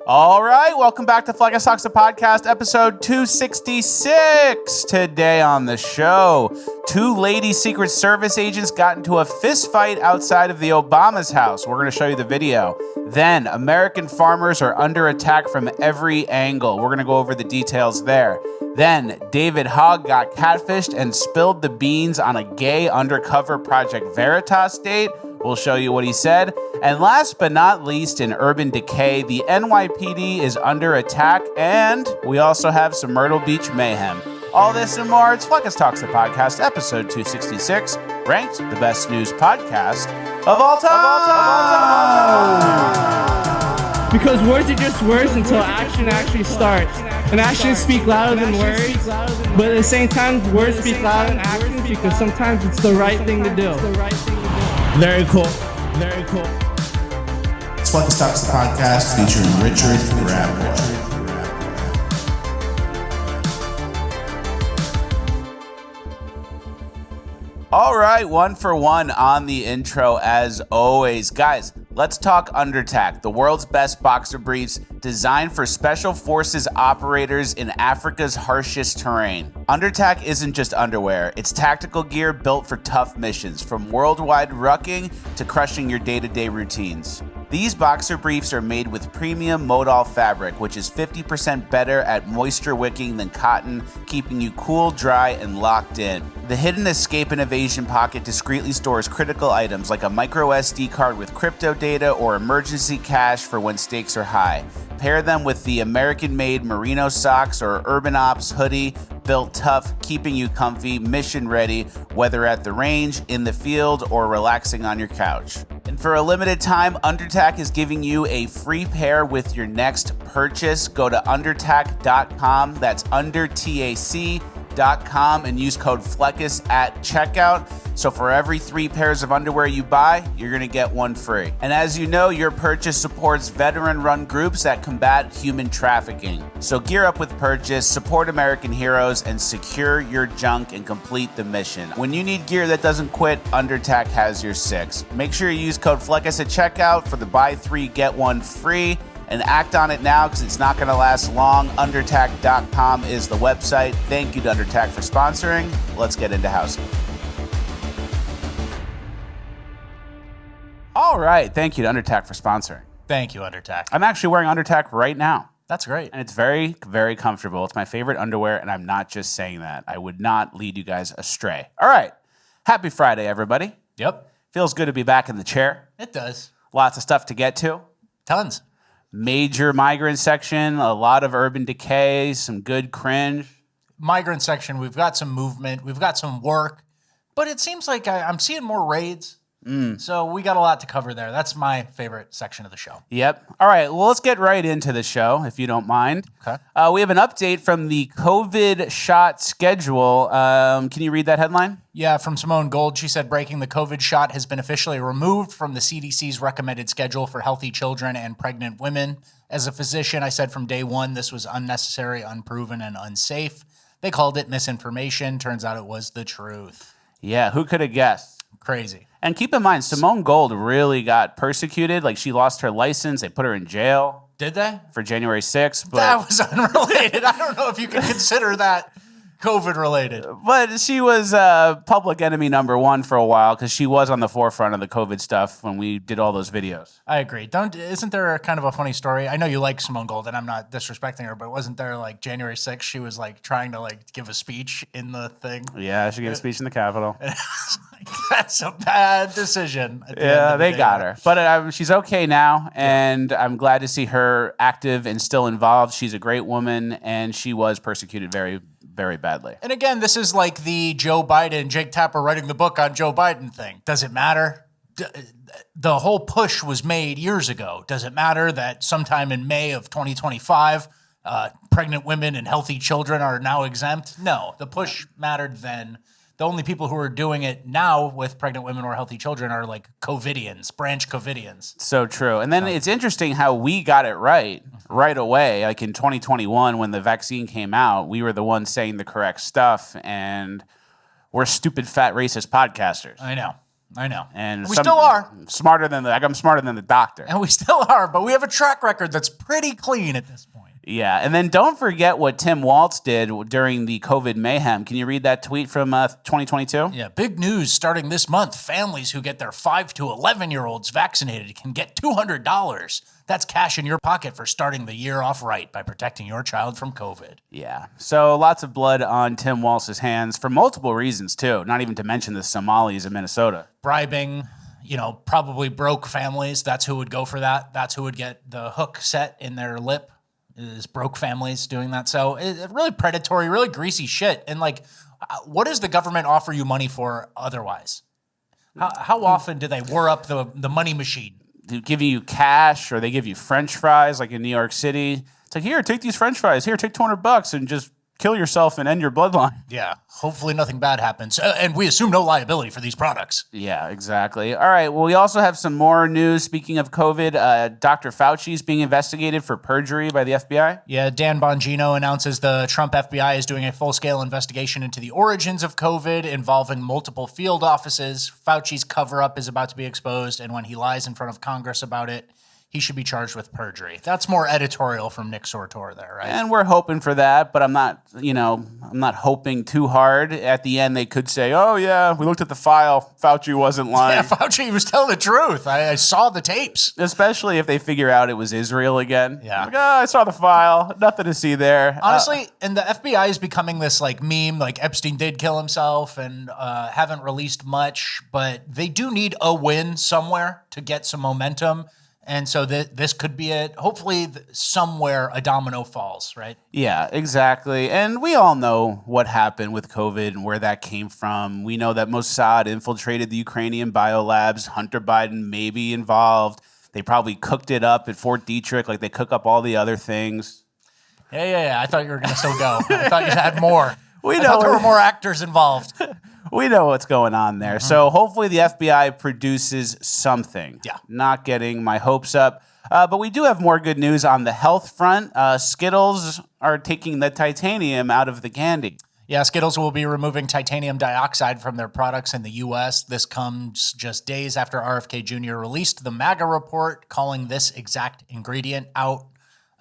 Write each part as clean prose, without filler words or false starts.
All right, welcome back to Flag Talks, the podcast, episode 266. Today on the show, two lady Secret Service agents got into a fist fight outside of the Obama's house. We're going to show you the video. Then, American farmers are under attack from every angle. We're going to go over the details there. Then, David Hogg got catfished and spilled the beans on a gay undercover Project Veritas date. We'll show you what he said. And last but not least, in urban decay, the NYPD is under attack, and we also have some Myrtle Beach mayhem. All this and more, it's Fleckis Talks, the podcast, episode 266, ranked the best news podcast of all time. Because words are just words until action actually starts. And actions speak louder than words, but at the same time, words speak louder than actions because sometimes it's the right thing to do. Very cool. Very cool. It's Fleckis Talks, the podcast, featuring Richard Grabboy. All right, one for one on the intro as always. Guys, let's talk Undertack, the world's best boxer briefs designed for special forces operators in Africa's harshest terrain. Undertack isn't just underwear, it's tactical gear built for tough missions, from worldwide rucking to crushing your day-to-day routines. These boxer briefs are made with premium modal fabric, which is 50% better at moisture wicking than cotton, keeping you cool, dry, and locked in. The hidden escape and evasion pocket discreetly stores critical items like a micro SD card with crypto data or emergency cash for when stakes are high. Pair them with the American-made merino socks or Urban Ops hoodie, built tough, keeping you comfy, mission ready, whether at the range, in the field, or relaxing on your couch. And for a limited time, Undertack is giving you a free pair with your next purchase. Go to undertack.com, that's undertac.com, and use code FLECKIS at checkout. So for every 3 pairs of underwear you buy, you're gonna get one free. And as you know, your purchase supports veteran-run groups that combat human trafficking. So gear up with purchase, support American heroes, and secure your junk and complete the mission. When you need gear that doesn't quit, Undertack has your 6. Make sure you use code FLECKIS at checkout for the buy 3, get 1 free. And act on it now because it's not going to last long. Undertack.com is the website. Thank you to Undertack for sponsoring. Let's get into housekeeping. All right. Thank you to Undertack for sponsoring. Thank you, Undertack. I'm actually wearing Undertack right now. That's great. And it's very, very comfortable. It's my favorite underwear, and I'm not just saying that. I would not lead you guys astray. All right. Happy Friday, everybody. Yep. Feels good to be back in the chair. It does. Lots of stuff to get to. Tons. Major Migrant Section, a lot of urban decay, some good cringe. Migrant Section, we've got some movement, we've got some work, but it seems like I'm seeing more raids. So we got a lot to cover there. That's my favorite section of the show. Yep. All right, well, let's get right into the show, if you don't mind. Okay. We have an update from the COVID shot schedule. Can you read that headline? Yeah, from Simone Gold, she said breaking the COVID shot has been officially removed from the CDC's recommended schedule for healthy children and pregnant women. As a physician, I said from day one this was unnecessary, unproven, and unsafe. They called it misinformation. Turns out it was the truth. Yeah, who could have guessed? Crazy. And keep in mind, Simone Gold really got persecuted. Like, she lost her license. They put her in jail. Did they? For January 6th. But That was unrelated. I don't know if you can consider that COVID related. But she was public enemy number 1 for a while because she was on the forefront of the COVID stuff when we did all those videos. I agree. Isn't there kind of a funny story? I know you like Simone Gold, and I'm not disrespecting her, but wasn't there like January 6th, she was like trying to like give a speech in the thing? Yeah, she gave a speech in the Capitol. That's a bad decision. Yeah, they got her. But she's okay now, and I'm glad to see her active and still involved. She's a great woman, and she was persecuted very, very badly. And again, this is like the Joe Biden, Jake Tapper writing the book on Joe Biden thing. Does it matter? The whole push was made years ago. Does it matter that sometime in May of 2025, pregnant women and healthy children are now exempt? No, the push mattered then. The only people who are doing it now with pregnant women or healthy children are like COVIDians, branch COVIDians. So true. And then it's interesting how we got it right away. Like in 2021, when the vaccine came out, we were the ones saying the correct stuff, and we're stupid, fat, racist podcasters. I know. I know. And we still are. I'm smarter than the doctor. And we still are, but we have a track record that's pretty clean at this point. Yeah, and then don't forget what Tim Waltz did during the COVID mayhem. Can you read that tweet from 2022? Yeah, big news starting this month. Families who get their 5 to 11-year-olds vaccinated can get $200. That's cash in your pocket for starting the year off right by protecting your child from COVID. Yeah, so lots of blood on Tim Waltz's hands for multiple reasons, too, not even to mention the Somalis in Minnesota. Bribing, probably broke families. That's who would go for that. That's who would get the hook set in their lip. Is broke families doing that. So it's really predatory, really greasy shit. And what does the government offer you money for otherwise? How often do they whir up the money machine? They give you cash, or they give you French fries, like in New York City. It's like, here, take these French fries. Here, take $200 and just kill yourself and end your bloodline. Yeah, hopefully nothing bad happens. And we assume no liability for these products. Yeah, exactly. All right, well, we also have some more news. Speaking of COVID, Dr. Fauci is being investigated for perjury by the FBI. Yeah, Dan Bongino announces the Trump FBI is doing a full-scale investigation into the origins of COVID involving multiple field offices. Fauci's cover-up is about to be exposed, and when he lies in front of Congress about it, he should be charged with perjury. That's more editorial from Nick Sortor there, right? And we're hoping for that, but I'm not hoping too hard. At the end, they could say, oh, yeah, we looked at the file. Fauci wasn't lying. Yeah, Fauci was telling the truth. I saw the tapes. Especially if they figure out it was Israel again. Yeah. Like, I saw the file. Nothing to see there. Honestly, and the FBI is becoming this meme, like Epstein did kill himself and haven't released much, but they do need a win somewhere to get some momentum. And so this could be it. Hopefully somewhere a domino falls, right? Yeah, exactly. And we all know what happened with COVID and where that came from. We know that Mossad infiltrated the Ukrainian biolabs. Hunter Biden may be involved. They probably cooked it up at Fort Detrick like they cook up all the other things. Yeah. I thought you were going to still go. I thought you had more. I thought there were more actors involved. We know what's going on there. Mm-hmm. So hopefully the FBI produces something. Yeah. Not getting my hopes up. But we do have more good news on the health front. Skittles are taking the titanium out of the candy. Yeah, Skittles will be removing titanium dioxide from their products in the U.S. This comes just days after RFK Jr. released the MAGA report calling this exact ingredient out.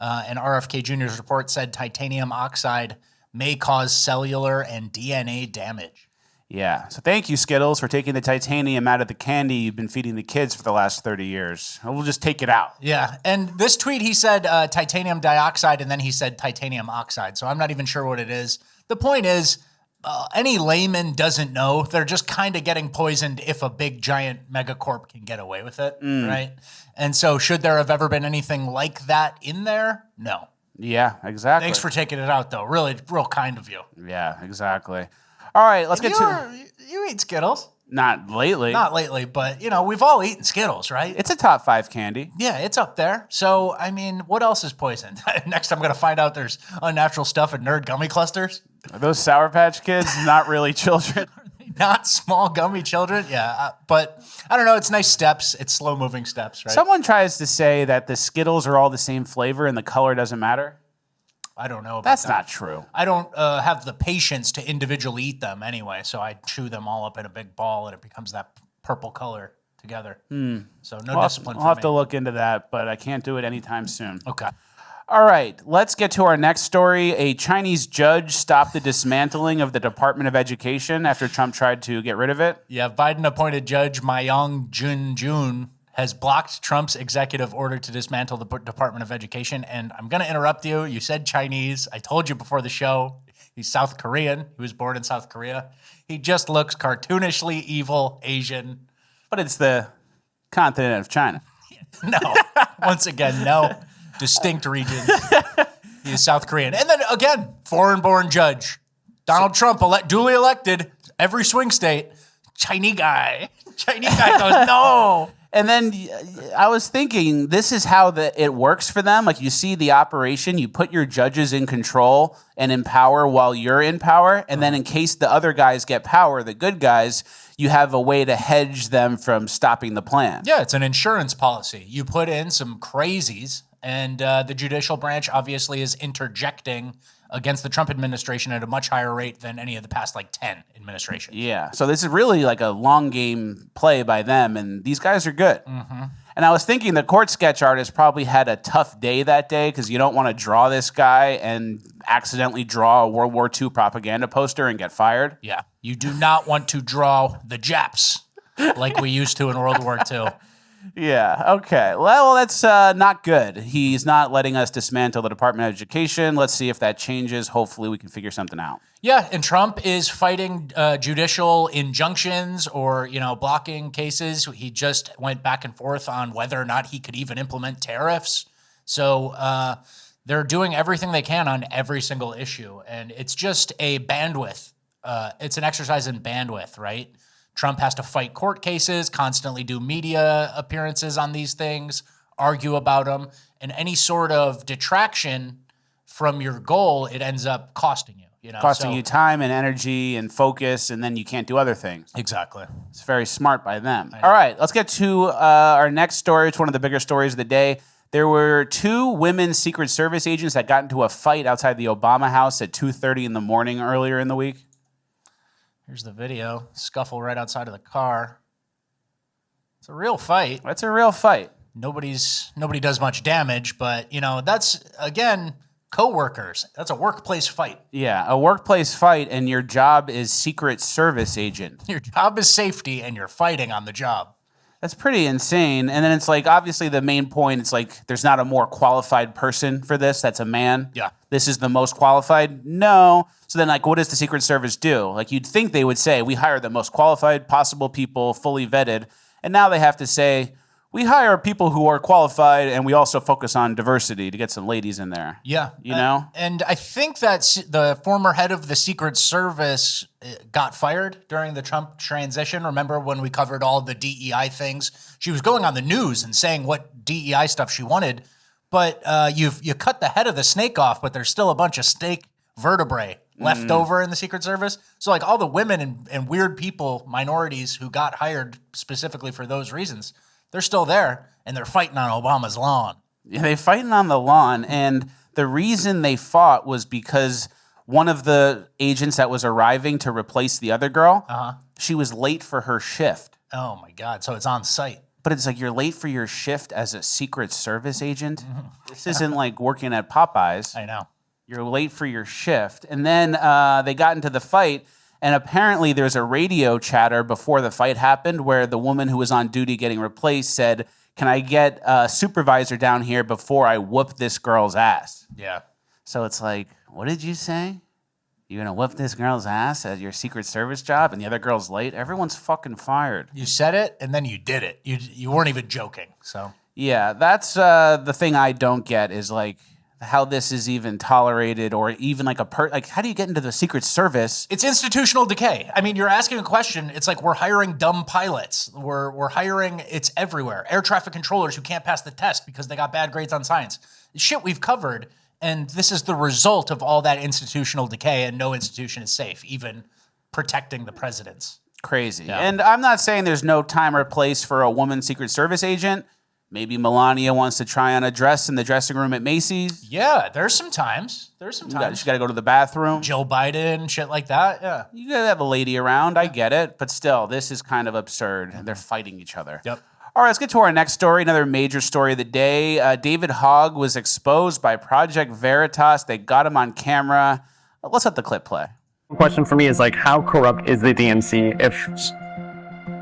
And RFK Jr.'s report said titanium oxide may cause cellular and DNA damage. Yeah, so thank you, Skittles, for taking the titanium out of the candy you've been feeding the kids for the last 30 years. We'll just take it out. Yeah, and this tweet, he said titanium dioxide, and then he said titanium oxide, so I'm not even sure what it is. The point is, any layman doesn't know. They're just kind of getting poisoned if a big, giant megacorp can get away with it, right? And so should there have ever been anything like that in there? No. Yeah, exactly. Thanks for taking it out, though. Really, real kind of you. Yeah, exactly. All right, let's get to... You eat Skittles. Not lately. Not lately, but, we've all eaten Skittles, right? It's a top 5 candy. Yeah, it's up there. So, what else is poisoned? Next, I'm going to find out there's unnatural stuff in Nerd gummy clusters. Are those Sour Patch Kids not really children? Not small gummy children? Yeah, but I don't know. It's nice steps. It's slow-moving steps, right? Someone tries to say that the Skittles are all the same flavor and the color doesn't matter. I don't know about That's that. not true. I don't have the patience to individually eat them anyway, so I chew them all up in a big ball and it becomes that purple color together. So no discipline for me. I'll have to look into that, but I can't do it anytime soon. Okay. All right, let's get to our next story. A Chinese judge stopped the dismantling of the Department of Education after Trump tried to get rid of it. Yeah, Biden-appointed Judge Mayong Jun has blocked Trump's executive order to dismantle the Department of Education. And I'm going to interrupt you. You said Chinese. I told you before the show. He's South Korean. He was born in South Korea. He just looks cartoonishly evil Asian. But it's the continent of China. No. Once again, no. Distinct regions. He is South Korean. And then again, foreign-born judge. Donald Trump, duly elected, every swing state. Chinese guy. Chinese guy goes, no. And then I was thinking, this is how it works for them. Like, you see the operation, you put your judges in control and in power while you're in power. And then in case the other guys get power, the good guys, you have a way to hedge them from stopping the plan. Yeah, it's an insurance policy. You put in some crazies And the judicial branch obviously is interjecting against the Trump administration at a much higher rate than any of the past 10 administrations. Yeah. So this is really like a long game play by them, and these guys are good. Mm-hmm. And I was thinking the court sketch artist probably had a tough day that day because you don't want to draw this guy and accidentally draw a World War II propaganda poster and get fired. Yeah. You do not want to draw the Japs like we used to in World War II. Yeah, okay. Well, that's not good. He's not letting us dismantle the Department of Education. Let's see if that changes. Hopefully we can figure something out. Yeah, and Trump is fighting judicial injunctions or, blocking cases. He just went back and forth on whether or not he could even implement tariffs. So they're doing everything they can on every single issue. And it's just a bandwidth. It's an exercise in bandwidth, right? Trump has to fight court cases, constantly do media appearances on these things, argue about them, and any sort of detraction from your goal, it ends up costing you. Costing you time and energy and focus, and then you can't do other things. Exactly. It's very smart by them. All right, let's get to our next story. It's one of the bigger stories of the day. There were 2 women Secret Service agents that got into a fight outside the Obama house at 2:30 in the morning earlier in the week. Here's the video. Scuffle right outside of the car. It's a real fight. That's a real fight. Nobody does much damage, but that's again co-workers. That's a workplace fight. Yeah, a workplace fight, and your job is Secret Service agent. Your job is safety, and you're fighting on the job. That's pretty insane. And then it's obviously the main point, it's there's not a more qualified person for this. That's a man. Yeah. This is the most qualified? No. So then what does the Secret Service do? You'd think they would say, we hire the most qualified possible people, fully vetted. And now they have to say, we hire people who are qualified and we also focus on diversity to get some ladies in there. Yeah. And I think that the former head of the Secret Service got fired during the Trump transition. Remember when we covered all the DEI things? She was going on the news and saying what DEI stuff she wanted, but you cut the head of the snake off, but there's still a bunch of snake vertebrae left over in the Secret Service. So all the women and weird people, minorities who got hired specifically for those reasons, they're still there, and they're fighting on Obama's lawn. Yeah, they're fighting on the lawn, and the reason they fought was because one of the agents that was arriving to replace the other girl, she was late for her shift. Oh, my God. So it's on site. But it's you're late for your shift as a Secret Service agent? Mm-hmm. This isn't working at Popeyes. I know. You're late for your shift. And then they got into the fight, and apparently there's a radio chatter before the fight happened where the woman who was on duty getting replaced said, can I get a supervisor down here before I whoop this girl's ass? Yeah. So it's what did you say? You're going to whoop this girl's ass at your Secret Service job and the other girl's late? Everyone's fucking fired. You said it, and then you did it. You weren't even joking, so. Yeah, that's the thing I don't get is how this is even tolerated or even how do you get into the Secret Service? It's institutional decay. I mean, you're asking a question. It's we're hiring dumb pilots. We're hiring, it's everywhere. Air traffic controllers who can't pass the test because they got bad grades on science. Shit we've covered, and this is the result of all that institutional decay, and no institution is safe, even protecting the presidents. Crazy. Yeah. And I'm not saying there's no time or place for a woman Secret Service agent. Maybe Melania wants to try on a dress in the dressing room at Macy's. Yeah, there's some times. She got to go to the bathroom. Joe Biden, shit like that, yeah. You got to have a lady around. I get it. But still, this is kind of absurd. They're fighting each other. Yep. All right, let's get to our next story, another major story of the day. David Hogg was exposed by Project Veritas. They got him on camera. Let's let the clip play. The question for me is how corrupt is the DNC if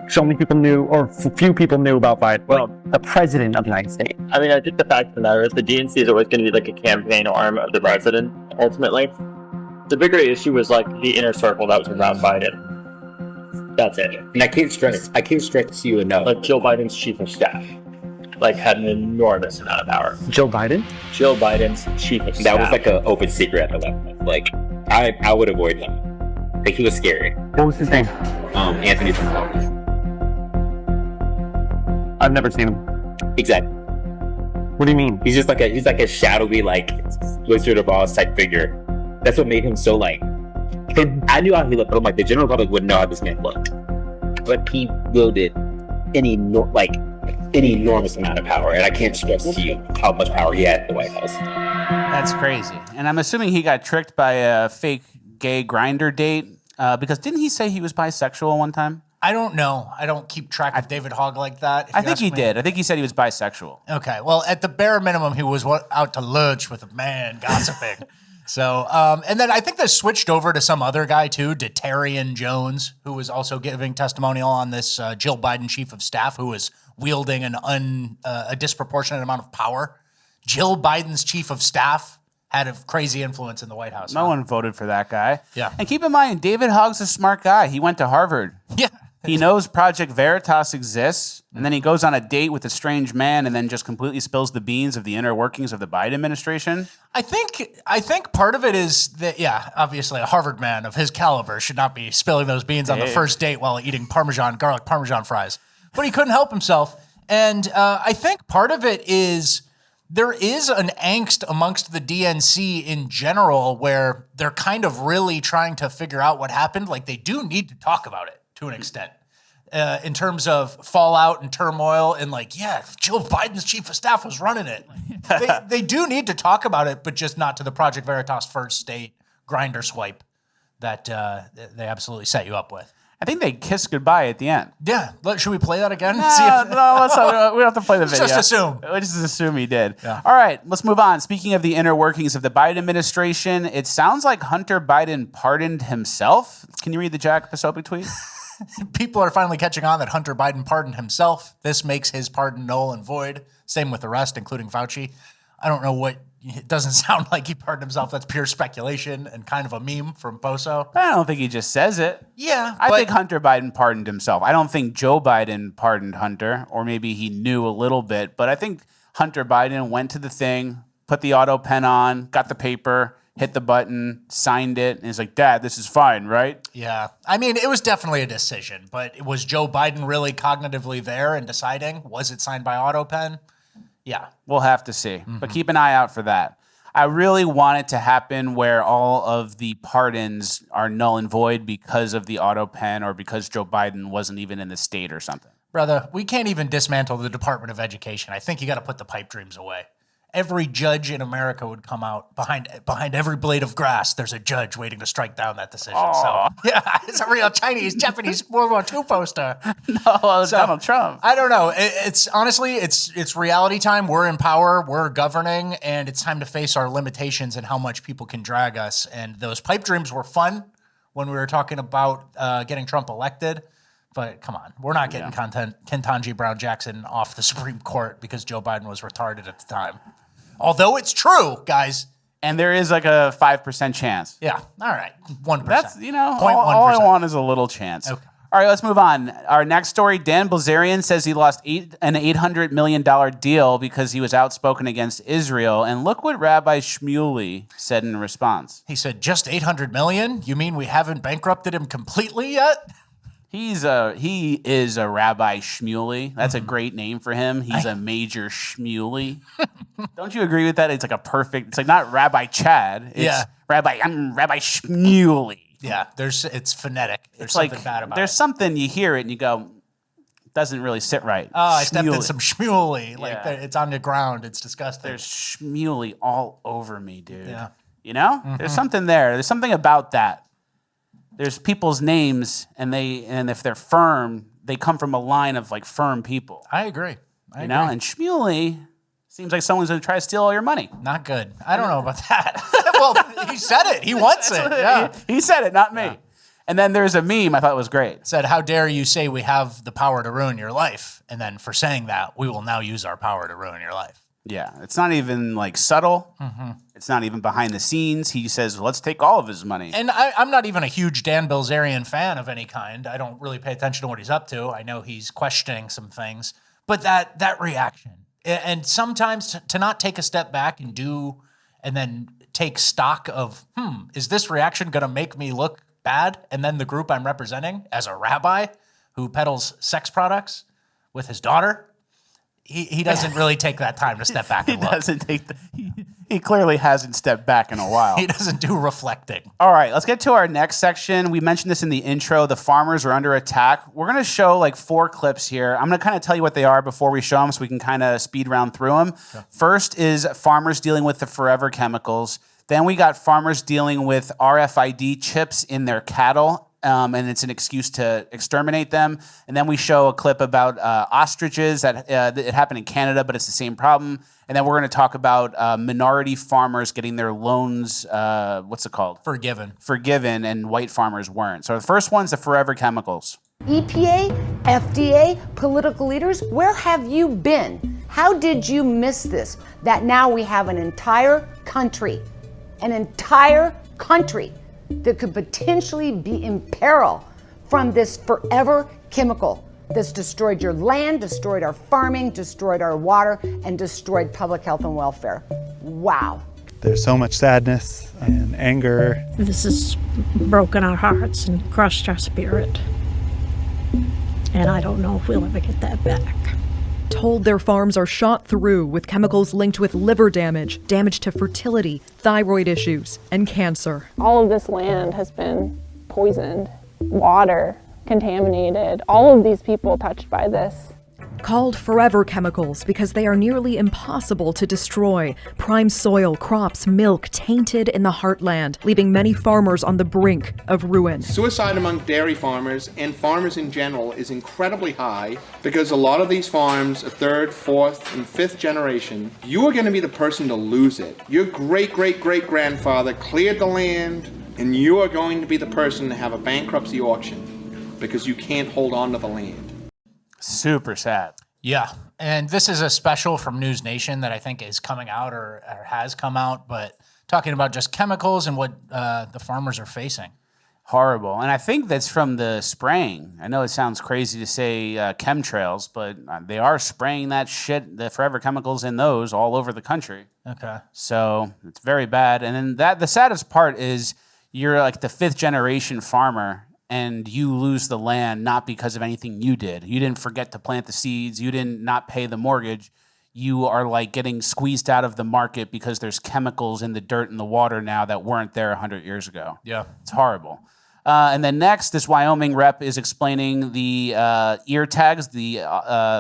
so many people knew, or few people knew about Biden? Well, the president of the United States. I mean, I think the fact of the matter is the DNC is always going to be a campaign arm of the president, ultimately. The bigger issue was the inner circle that was around Biden. That's it. And I can't stress to you enough. Joe Biden's chief of staff, had an enormous amount of power. Joe Biden? Joe Biden's chief of staff. That was an open secret at the level. I would avoid him. He was scary. What was his name? Anthony Trump. I've never seen him. Exactly. What do you mean? He's just he's a shadowy, Wizard of Oz type figure. That's what made him so I knew how he looked, but the general public wouldn't know how this man looked. But he wielded an enormous amount of power, and I can't stress to you how much power he had at the White House. That's crazy. And I'm assuming he got tricked by a fake gay grindr date because didn't he say he was bisexual one time? I don't know. I don't keep track of David Hogg like that. I think he did. I think he said he was bisexual. Okay. Well, at the bare minimum, he was out to lunch with a man gossiping. So, and then I think they switched over to some other guy too, Detarian Jones, who was also giving testimonial on this Jill Biden chief of staff, who was wielding a disproportionate amount of power. Jill Biden's chief of staff had a crazy influence in the White House. No one voted for that guy. Yeah. And keep in mind, David Hogg's a smart guy. He went to Harvard. Yeah. He knows Project Veritas exists, and then he goes on a date with a strange man and then just completely spills the beans of the inner workings of the Biden administration. I think part of it is that, yeah, obviously a Harvard man of his caliber should not be spilling those beans on the first date while eating garlic Parmesan fries. But he couldn't help himself. And I think part of it is there is an angst amongst the DNC in general where they're kind of really trying to figure out what happened. Like, they do need to talk about it to an extent. In terms of fallout and turmoil and like, yeah, Jill Biden's chief of staff was running it. They do need to talk about it, but just not to the Project Veritas first state grindr swipe that they absolutely set you up with. I think they kissed goodbye at the end. Yeah. Should we play that again? No, let's not, we don't have to play the video. Just assume. We just assume he did. Yeah. All right, let's move on. Speaking of the inner workings of the Biden administration, it sounds like Hunter Biden pardoned himself. Can you read the Jack Posobiec tweet? People are finally catching on that Hunter Biden pardoned himself. This makes his pardon null and void. Same with the rest, including Fauci. I don't know what. It doesn't sound like he pardoned himself. That's pure speculation and kind of a meme from Poso. I don't think he just says it. Yeah. I think Hunter Biden pardoned himself. I don't think Joe Biden pardoned Hunter, or maybe he knew a little bit. But I think Hunter Biden went to the thing, put the auto pen on, got the paper, hit the button, signed it, and he's like, Dad, this is fine, right? Yeah. I mean, it was definitely a decision, but was Joe Biden really cognitively there and deciding? Was it signed by auto pen? Yeah. We'll have to see. But keep an eye out for that. I really want it to happen where all of the pardons are null and void because of the auto pen or because Joe Biden wasn't even in the state or something. Brother, we can't even dismantle the Department of Education. I think you got to put the pipe dreams away. Every judge in America would come out behind every blade of grass. There's a judge waiting to strike down that decision. So yeah, it's a real Chinese, Japanese World War II poster. No, it's Donald Trump. I don't know. It's honestly, it's reality time. We're in power. We're governing, and it's time to face our limitations and how much people can drag us. And those pipe dreams were fun when we were talking about getting Trump elected. But come on, we're not getting Ketanji Brown Jackson off the Supreme Court because Joe Biden was retarded at the time. Although it's true, guys. And there is like a 5% chance. Yeah. All right. 1%. That's, all 0.1%. I want is a little chance. Okay. All right, let's move on. Our next story, Dan Bilzerian says he lost an $800 million deal because he was outspoken against Israel. And look what Rabbi Shmuley said in response. He said, just $800 million? You mean we haven't bankrupted him completely yet? He is a Rabbi Shmuley. That's a great name for him. He's a Major Shmuley. Don't you agree with that? It's like it's like not Rabbi Chad. It's I'm Rabbi Shmuley. Yeah, it's phonetic. There's It's something like, bad about there's it. something you hear it and you go, doesn't really sit right. Oh, I stepped in Shmuley. some Shmuley. Like, Yeah. it's on the ground. It's disgusting. There's Shmuley all over me, dude. Yeah. You know? There's something there. There's something about that. There's people's names, and if they're firm, they come from a line of like firm people. I agree. You know, and Shmuley seems like someone's going to try to steal all your money. Not good. I don't know about that. Well, he said it. He wants it. Yeah. He said it, not me. Yeah. And then there's a meme I thought was great. Said, how dare you say we have the power to ruin your life? And then for saying that, we will now use our power to ruin your life. Yeah, it's not even like subtle. It's not even behind the scenes. He says, let's take all of his money. And I'm not even a huge Dan Bilzerian fan of any kind. I don't really pay attention to what he's up to. I know he's questioning some things. But that reaction, and sometimes to not take a step back and then take stock of, is this reaction going to make me look bad? And then the group I'm representing as a rabbi who peddles sex products with his daughter, he doesn't really take that time to step back and look. Doesn't take He clearly hasn't stepped back in a while. He doesn't do reflecting. All right, let's get to our next section. We mentioned this in the intro. The farmers are under attack. We're going to show like 4 clips here. I'm going to kind of tell you what they are before we show them so we can kind of speed round through them. Okay. First is farmers dealing with the forever chemicals. Then we got farmers dealing with RFID chips in their cattle. And it's an excuse to exterminate them. And then we show a clip about ostriches that it happened in Canada, but it's the same problem. And then we're going to talk about minority farmers getting their loans, what's it called? Forgiven, and white farmers weren't. So the first one's the forever chemicals. EPA, FDA, political leaders, where have you been? How did you miss this? That now we have an entire country that could potentially be in peril from this forever chemical that's destroyed your land, destroyed our farming, destroyed our water, and destroyed public health and welfare. Wow. There's so much sadness and anger. This has broken our hearts and crushed our spirit. And I don't know if we'll ever get that back. Told their farms are shot through with chemicals linked with liver damage, damage to fertility, thyroid issues, and cancer. All of this land has been poisoned, water contaminated, all of these people touched by this. Called forever chemicals because they are nearly impossible to destroy. Prime soil, crops, milk tainted in the heartland, leaving many farmers on the brink of ruin. Suicide among dairy farmers and farmers in general is incredibly high because a lot of these farms, a 3rd, 4th, and 5th generation, you are going to be the person to lose it. Your great-great-great-grandfather cleared the land, and you are going to be the person to have a bankruptcy auction because you can't hold on to the land. Super sad. Yeah. And this is a special from News Nation that I think is coming out or has come out, but talking about just chemicals and what the farmers are facing. Horrible. And I think that's from the spraying. I know it sounds crazy to say chemtrails, but they are spraying that shit, the forever chemicals in those all over the country. Okay. So it's very bad. And then the saddest part is you're like the 5th generation farmer and you lose the land not because of anything you did. You didn't forget to plant the seeds. You didn't not pay the mortgage. You are like getting squeezed out of the market because there's chemicals in the dirt and the water now that weren't there 100 years ago. Yeah. It's horrible. And then next, this Wyoming rep is explaining the ear tags, the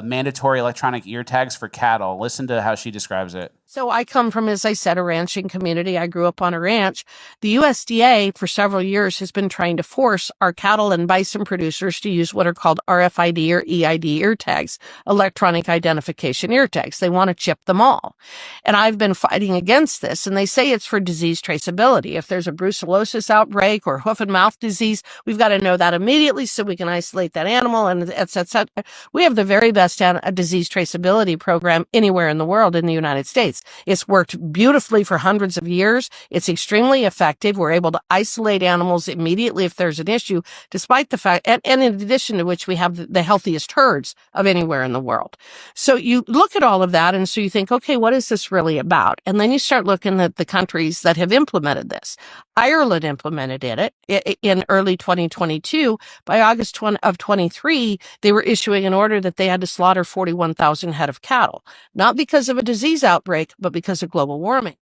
mandatory electronic ear tags for cattle. Listen to how she describes it. So I come from, as I said, a ranching community. I grew up on a ranch. The USDA for several years has been trying to force our cattle and bison producers to use what are called RFID or EID ear tags, electronic identification ear tags. They want to chip them all. And I've been fighting against this, and they say it's for disease traceability. If there's a brucellosis outbreak or hoof and mouth disease, we've got to know that immediately so we can isolate that animal, and et cetera. We have the very best disease traceability program anywhere in the world in the United States. It's worked beautifully for hundreds of years. It's extremely effective. We're able to isolate animals immediately if there's an issue, despite the fact, and in addition to which we have the healthiest herds of anywhere in the world. So you look at all of that, and so you think, okay, what is this really about? And then you start looking at the countries that have implemented this. Ireland implemented it in early 2022. By August of 23, they were issuing an order that they had to slaughter 41,000 head of cattle, not because of a disease outbreak, but because of global warming.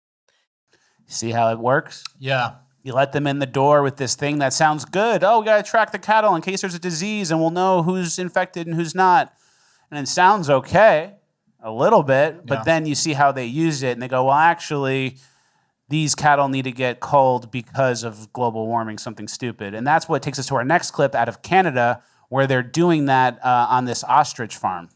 See how it works? Yeah. You let them in the door with this thing that sounds good. Oh, we got to track the cattle in case there's a disease and we'll know who's infected and who's not. And it sounds okay a little bit, but then you see how they use it and they go, well, actually, these cattle need to get culled because of global warming, something stupid. And that's what takes us to our next clip out of Canada, where they're doing that on this ostrich farm.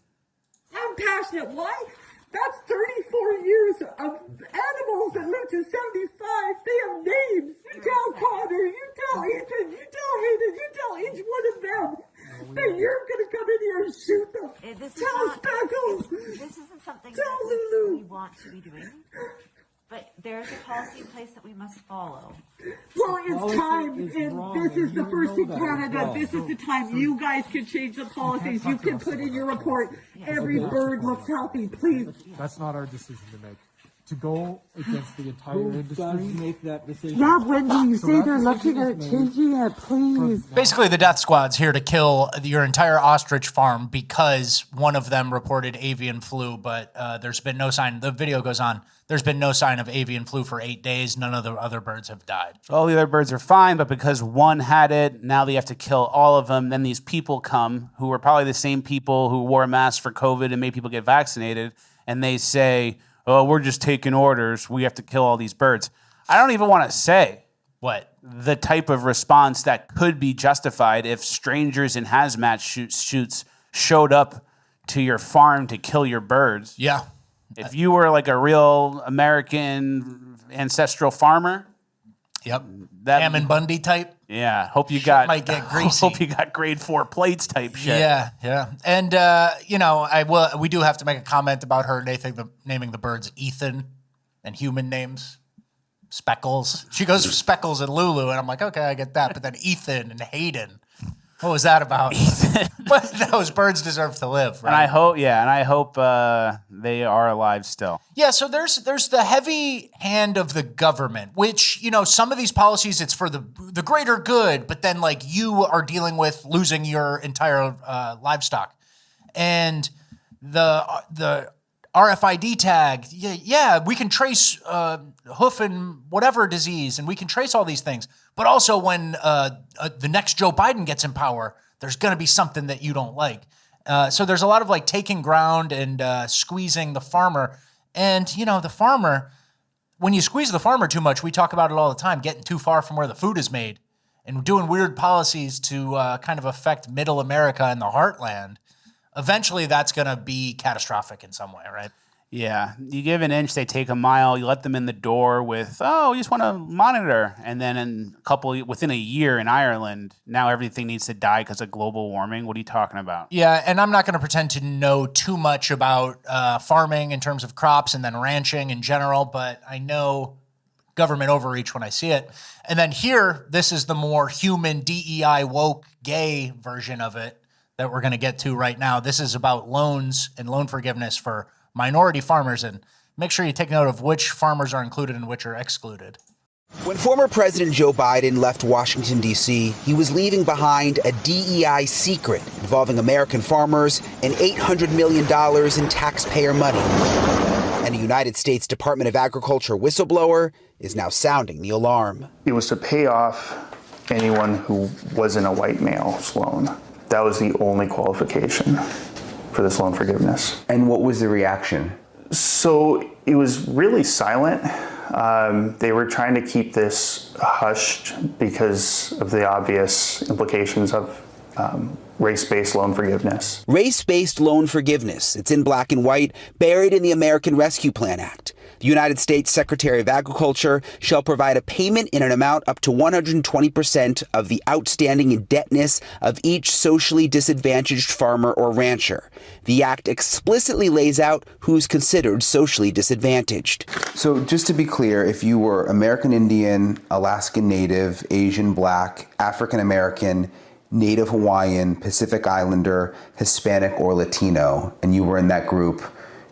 I'm passionate. Why? That's 34 years of animals that live to 75. They have names. You tell Connor, you tell Ethan, you tell Hayden, you tell each one of them that you're going to come in here and shoot them. Tell Speckles. This isn't something tell that Lulu. we want to be doing. But there's a policy in place that we must follow. Well, it's time, and this is the first in Canada. This is the time you guys can change the policies. You can put in your report, every bird looks healthy, please. That's not our decision to make. to go against the entire industry. Who does make that decision? Yeah, when you say they're looking at changing it, please. Basically, the death squad's here to kill your entire ostrich farm because one of them reported avian flu, but there's been no sign. The video goes on. There's been no sign of avian flu for 8 days. None of the other birds have died. All the other birds are fine, but because one had it, now they have to kill all of them. Then these people come who are probably the same people who wore masks for COVID and made people get vaccinated, and they say, oh, we're just taking orders. We have to kill all these birds. I don't even want to say what the type of response that could be justified if strangers in hazmat suits showed up to your farm to kill your birds. Yeah. If you were like a real American ancestral farmer. Yep. Hammond Bundy type. Yeah. Hope you might get greasy. Hope you got grade 4 plates type shit. Yeah. And we do have to make a comment about her naming the birds Ethan and human names. Speckles. She goes for Speckles and Lulu, and I'm like, okay, I get that. But then Ethan and Hayden. What was that about? But those birds deserve to live, right? And I hope they are alive still. Yeah, so there's the heavy hand of the government, which, some of these policies, it's for the greater good, but then like you are dealing with losing your entire livestock. And the RFID tag, we can trace hoof and whatever disease, and we can trace all these things. But also when the next Joe Biden gets in power, there's going to be something that you don't like. So there's a lot of like taking ground and squeezing the farmer. And, the farmer, when you squeeze the farmer too much, we talk about it all the time, getting too far from where the food is made and doing weird policies to kind of affect middle America and the heartland. Eventually, that's going to be catastrophic in some way, right? Yeah. You give an inch, they take a mile. You let them in the door with, you just want to monitor. And then within a year in Ireland, now everything needs to die because of global warming. What are you talking about? Yeah, and I'm not going to pretend to know too much about farming in terms of crops and then ranching in general, but I know government overreach when I see it. And then here, this is the more human, DEI, woke, gay version of it that we're going to get to right now. This is about loans and loan forgiveness for minority farmers, and make sure you take note of which farmers are included and which are excluded. When former President Joe Biden left Washington, D.C., he was leaving behind a DEI secret involving American farmers and $800 million in taxpayer money. And a United States Department of Agriculture whistleblower is now sounding the alarm. It was to pay off anyone who wasn't a white male's loan. That was the only qualification for this loan forgiveness. And what was the reaction? So it was really silent. They were trying to keep this hushed because of the obvious implications of race-based loan forgiveness. Race-based loan forgiveness. It's in black and white, buried in the American Rescue Plan Act. The United States Secretary of Agriculture shall provide a payment in an amount up to 120% of the outstanding indebtedness of each socially disadvantaged farmer or rancher. The act explicitly lays out who's considered socially disadvantaged. So just to be clear, if you were American Indian, Alaskan Native, Asian Black, African American, Native Hawaiian, Pacific Islander, Hispanic, or Latino, and you were in that group,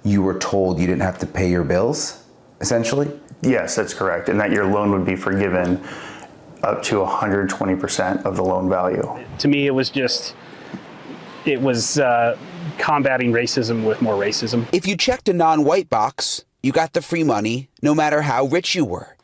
you were told you didn't have to pay your bills, essentially? Yes, that's correct. And that your loan would be forgiven up to 120% of the loan value. To me, it was combating racism with more racism. If you checked a non-white box, you got the free money, no matter how rich you were.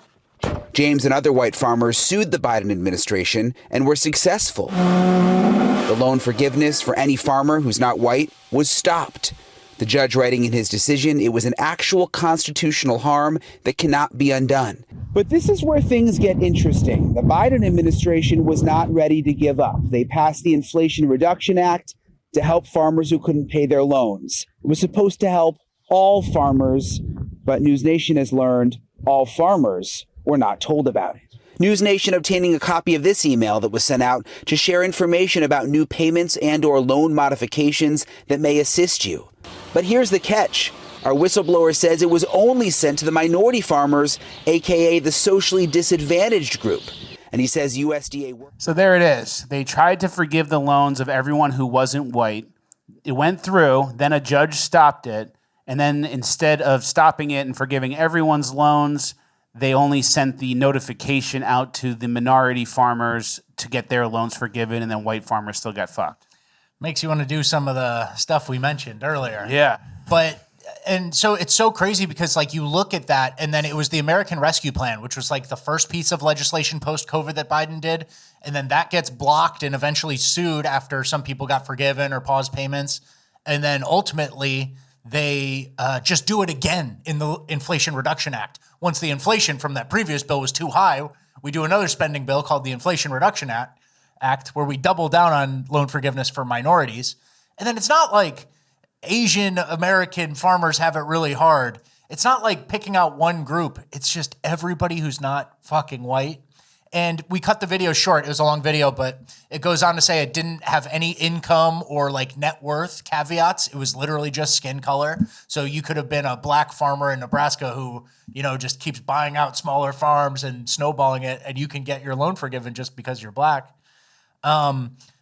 James and other white farmers sued the Biden administration and were successful. The loan forgiveness for any farmer who's not white was stopped. The judge writing in his decision, it was an actual constitutional harm that cannot be undone. But this is where things get interesting. The Biden administration was not ready to give up. They passed the Inflation Reduction Act to help farmers who couldn't pay their loans. It was supposed to help all farmers, but News Nation has learned all farmers were not told about it. News Nation obtaining a copy of this email that was sent out to share information about new payments and or loan modifications that may assist you. But here's the catch. Our whistleblower says it was only sent to the minority farmers, aka the socially disadvantaged group. And he says USDA... So there it is. They tried to forgive the loans of everyone who wasn't white. It went through, then a judge stopped it, And then instead of stopping it and forgiving everyone's loans, they only sent the notification out to the minority farmers to get their loans forgiven, and then white farmers still got fucked. Makes you want to do some of the stuff we mentioned earlier. Yeah. And so it's so crazy because like you look at that, and then it was the American Rescue Plan, which was like the first piece of legislation post-COVID that Biden did. And then that gets blocked and eventually sued after some people got forgiven or paused payments. And then ultimately they just do it again in the Inflation Reduction Act. Once the inflation from that previous bill was too high, we do another spending bill called the Inflation Reduction Act, where we double down on loan forgiveness for minorities. And then it's not like Asian American farmers have it really hard. It's not like picking out one group. It's just everybody who's not fucking white. And we cut the video short. It was a long video, but it goes on to say it didn't have any income or like net worth caveats. It was literally just skin color. So you could have been a black farmer in Nebraska who, just keeps buying out smaller farms and snowballing it, and you can get your loan forgiven just because you're black.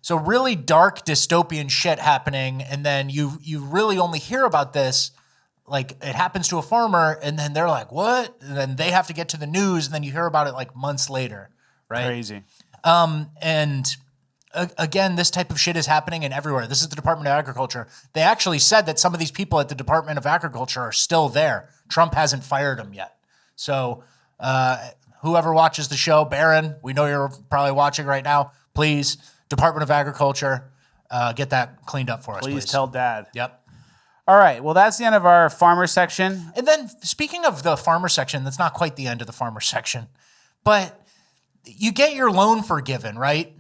So really dark dystopian shit happening. And then you really only hear about this, like it happens to a farmer and then they're like, what? And then they have to get to the news and then you hear about it like months later, right? Crazy. Again, this type of shit is happening in everywhere. This is the Department of Agriculture. They actually said that some of these people at the Department of Agriculture are still there. Trump hasn't fired them yet. So whoever watches the show, Barron, we know you're probably watching right now. Please, Department of Agriculture, get that cleaned up for us, please. Please tell Dad. Yep. All right. Well, that's the end of our farmer section. And then speaking of the farmer section, that's not quite the end of the farmer section, but you get your loan forgiven, right?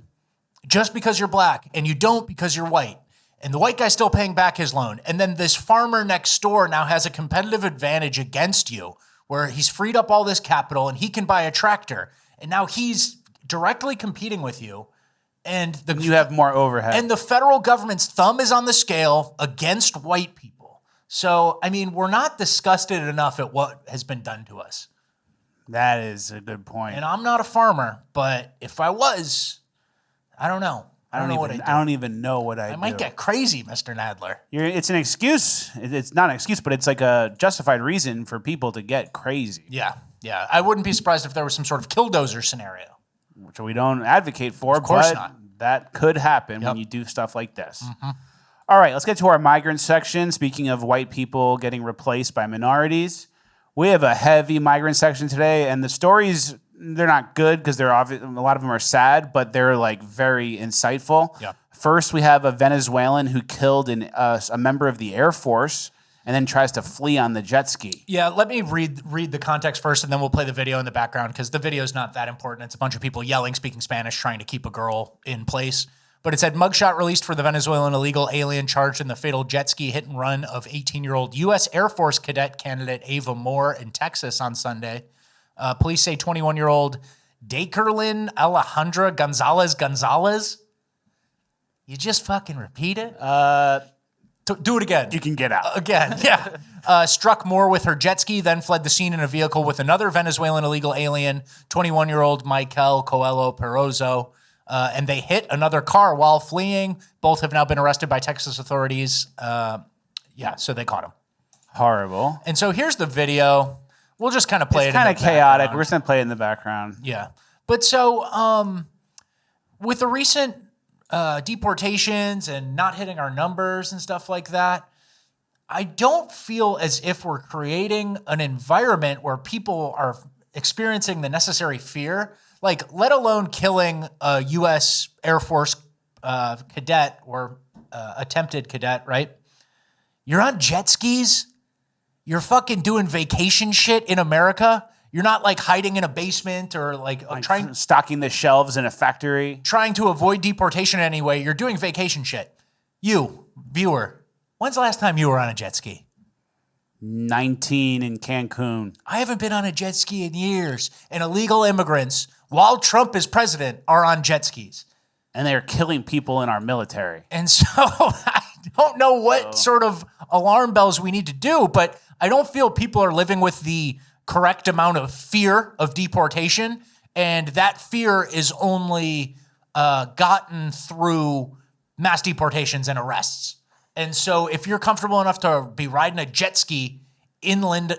Just because you're black, and you don't because you're white. And the white guy's still paying back his loan. And then this farmer next door now has a competitive advantage against you where he's freed up all this capital and he can buy a tractor. And now he's directly competing with you. And you have more overhead. And the federal government's thumb is on the scale against white people. So, I mean, we're not disgusted enough at what has been done to us. That is a good point. And I'm not a farmer, but if I was, I don't know. I don't even know what I do. I might get crazy, Mr. Nadler. It's an excuse. It's not an excuse, but it's like a justified reason for people to get crazy. Yeah. I wouldn't be surprised if there was some sort of killdozer scenario. Which we don't advocate for, Of course but not. that could happen when you do stuff like this. All right, let's get to our migrant section. Speaking of white people getting replaced by minorities, we have a heavy migrant section today, and the stories, they're not good because a lot of them are sad, but they're like very insightful. Yeah. First, we have a Venezuelan who killed a member of the Air Force and then tries to flee on the jet ski. Yeah, let me read the context first, and then we'll play the video in the background because the video is not that important. It's a bunch of people yelling, speaking Spanish, trying to keep a girl in place. But it said, mugshot released for the Venezuelan illegal alien charged in the fatal jet ski hit and run of 18-year-old U.S. Air Force cadet candidate Ava Moore in Texas on Sunday. Police say 21-year-old Dakerlin Alejandra Gonzalez. You just fucking repeat it? Do it again. You can get out. Again, yeah. Struck Moore with her jet ski, then fled the scene in a vehicle with another Venezuelan illegal alien, 21-year-old Michael Coelho Perozo. And they hit another car while fleeing. Both have now been arrested by Texas authorities. So they caught him. Horrible. And so here's the video. We'll just kind of play it in the background. It's kind of chaotic. We're just going to play it in the background. Yeah. But so with the recent deportations and not hitting our numbers and stuff like that, I don't feel as if we're creating an environment where people are experiencing the necessary fear, like let alone killing a U.S. Air Force cadet or attempted cadet, right? You're on jet skis. You're fucking doing vacation shit in America. You're not like hiding in a basement or like stocking the shelves in a factory. Trying to avoid deportation anyway. You're doing vacation shit. You, viewer, when's the last time you were on a jet ski? 19 in Cancun. I haven't been on a jet ski in years. And illegal immigrants, while Trump is president, are on jet skis. And they're killing people in our military. And so I don't know what sort of alarm bells we need to do, but I don't feel people are living with the correct amount of fear of deportation, and that fear is only gotten through mass deportations and arrests. And so if you're comfortable enough to be riding a jet ski inland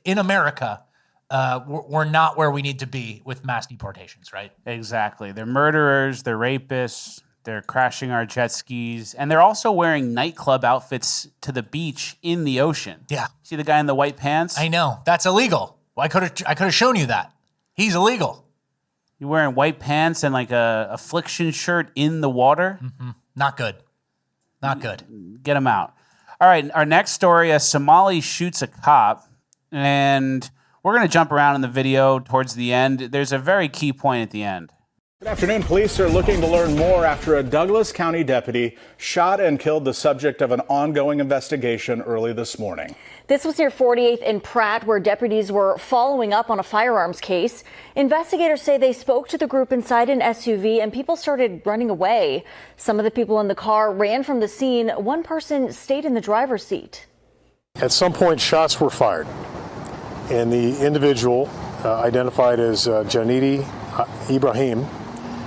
in America, we're not where we need to be with mass deportations, right? Exactly. They're murderers, they're rapists, they're crashing our jet skis, and they're also wearing nightclub outfits to the beach in the ocean. Yeah. See the guy in the white pants? I know. That's illegal. Well, I could have shown you that. He's illegal. You're wearing white pants and like a affliction shirt in the water? Mm-hmm. Not good. Not good. Get him out. All right, our next story, a Somali shoots a cop, and we're going to jump around in the video towards the end. There's a very key point at the end. Good afternoon. Police are looking to learn more after a Douglas County deputy shot and killed the subject of an ongoing investigation early this morning. This was near 48th and Pratt, where deputies were following up on a firearms case. Investigators say they spoke to the group inside an SUV and people started running away. Some of the people in the car ran from the scene. One person stayed in the driver's seat. At some point, shots were fired, and the individual identified as Janidi Ibrahim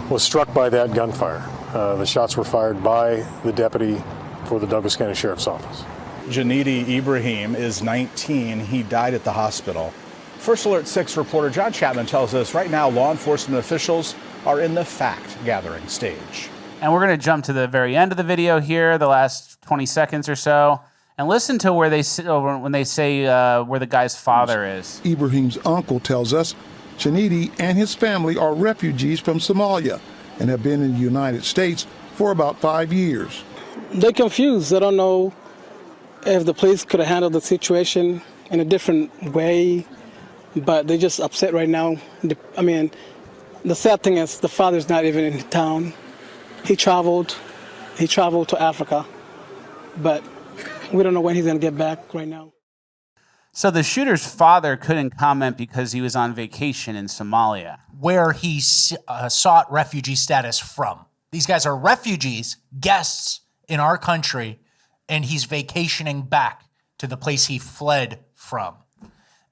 was struck by that gunfire. The shots were fired by the deputy for the Douglas County Sheriff's Office. Janidi Ibrahim is 19. He died at the hospital. First Alert 6 reporter John Chapman tells us right now law enforcement officials are in the fact-gathering stage. And we're going to jump to the very end of the video here, the last 20 seconds or so, and listen to where they when they say where the guy's father is. Ibrahim's uncle tells us Janidi and his family are refugees from Somalia and have been in the United States for about 5 years. They're confused. They don't know if the police could have handled the situation in a different way, but they're just upset right now. I mean, the sad thing is the father's not even in town. He traveled to Africa, but we don't know when he's going to get back right now. So the shooter's father couldn't comment because he was on vacation in Somalia, where he sought refugee status from. These guys are refugees, guests in our country, and he's vacationing back to the place he fled from.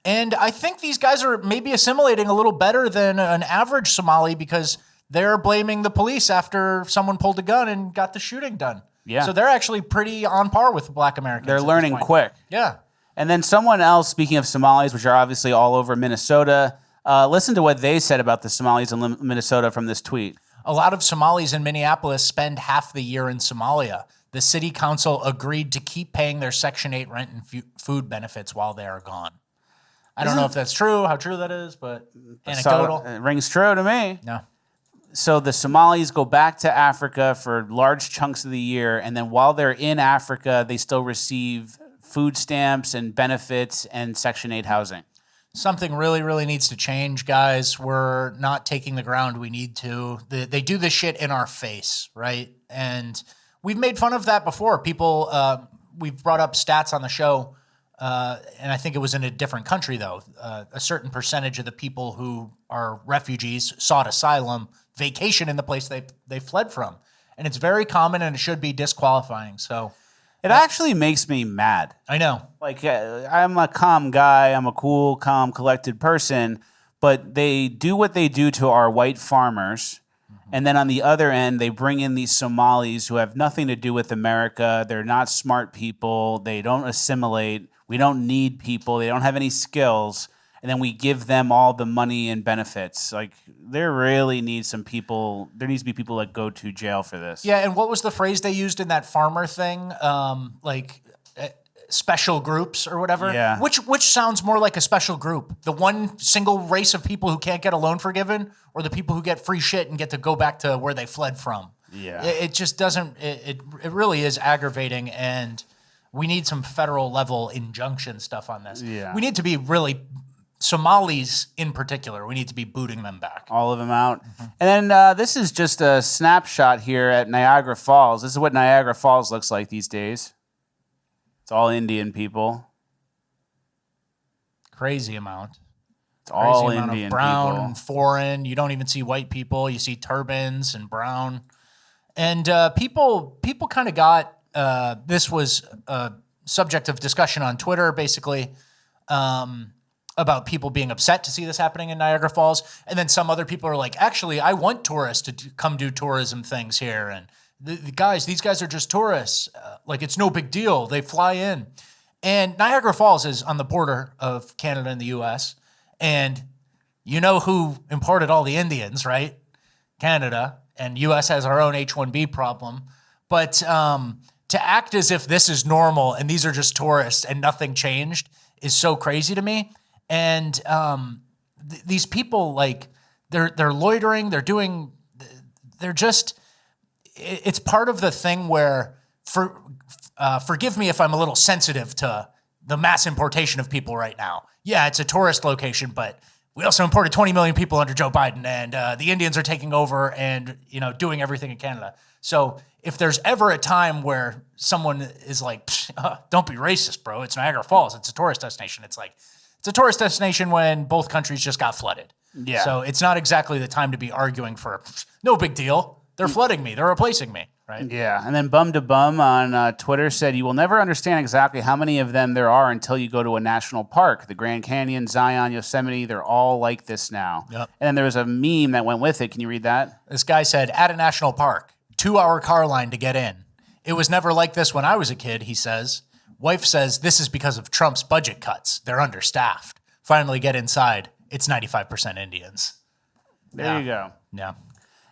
And I think these guys are maybe assimilating a little better than an average Somali because they're blaming the police after someone pulled a gun and got the shooting done. Yeah. So they're actually pretty on par with Black Americans. They're learning quick. Yeah. And then someone else, speaking of Somalis, which are obviously all over Minnesota, listen to what they said about the Somalis in Minnesota from this tweet. A lot of Somalis in Minneapolis spend half the year in Somalia. The city council agreed to keep paying their Section 8 rent and food benefits while they are gone. I don't know if that's true, how true that is, but anecdotal. It rings true to me. No. So the Somalis go back to Africa for large chunks of the year, and then while they're in Africa, they still receive food stamps and benefits and Section 8 housing. Something really, really needs to change, guys. We're not taking the ground we need to. They do this shit in our face, right? And we've made fun of that before. People, we've brought up stats on the show, and I think it was in a different country, though. A certain percentage of the people who are refugees sought asylum, vacation in the place they fled from. And it's very common, and it should be disqualifying. So it actually makes me mad. I know. Like, I'm a calm guy. I'm a cool, calm, collected person. But they do what they do to our white farmers. And then on the other end, they bring in these Somalis who have nothing to do with America. They're not smart people. They don't assimilate. We don't need people. They don't have any skills. And then we give them all the money and benefits. Like, there really needs some people. There needs to be people that go to jail for this. Yeah, and what was the phrase they used in that farmer thing? Special groups or whatever. Yeah. Which sounds more like a special group? The one single race of people who can't get a loan forgiven, or the people who get free shit and get to go back to where they fled from? Yeah. It just doesn't. It really is aggravating, and we need some federal level injunction stuff on this. Yeah. We need to be really. Somalis in particular, we need to be booting them back. All of them out. And then this is just a snapshot here at Niagara Falls. This is what Niagara Falls looks like these days. It's all Indian people. Crazy amount. It's all Crazy amount Indian of brown people. and foreign. You don't even see white people. You see turbans and brown. And people kind of got, this was a subject of discussion on Twitter, basically, about people being upset to see this happening in Niagara Falls. And then some other people are like, actually, I want tourists to come do tourism things here. And these guys are just tourists. Like, it's no big deal. They fly in. And Niagara Falls is on the border of Canada and the U.S. And you know who imported all the Indians, right? Canada. And U.S. has our own H-1B problem. But to act as if this is normal and these are just tourists and nothing changed is so crazy to me. And these people, like, they're loitering, they're just, it's part of the thing where, forgive me if I'm a little sensitive to the mass importation of people right now. Yeah, it's a tourist location, but we also imported 20 million people under Joe Biden, and the Indians are taking over and, doing everything in Canada. So if there's ever a time where someone is like, don't be racist, bro, it's Niagara Falls, it's a tourist destination. It's like, it's a tourist destination when both countries just got flooded. Yeah. So it's not exactly the time to be arguing for, no big deal. They're flooding me. They're replacing me. Right? Yeah. And then Bum to Bum on Twitter said, you will never understand exactly how many of them there are until you go to a national park. The Grand Canyon, Zion, Yosemite, they're all like this now. Yep. And then there was a meme that went with it. Can you read that? This guy said, at a national park, 2-hour car line to get in. It was never like this when I was a kid, he says. Wife says this is because of Trump's budget cuts. They're understaffed. Finally get inside. It's 95% Indians. There you go. Yeah.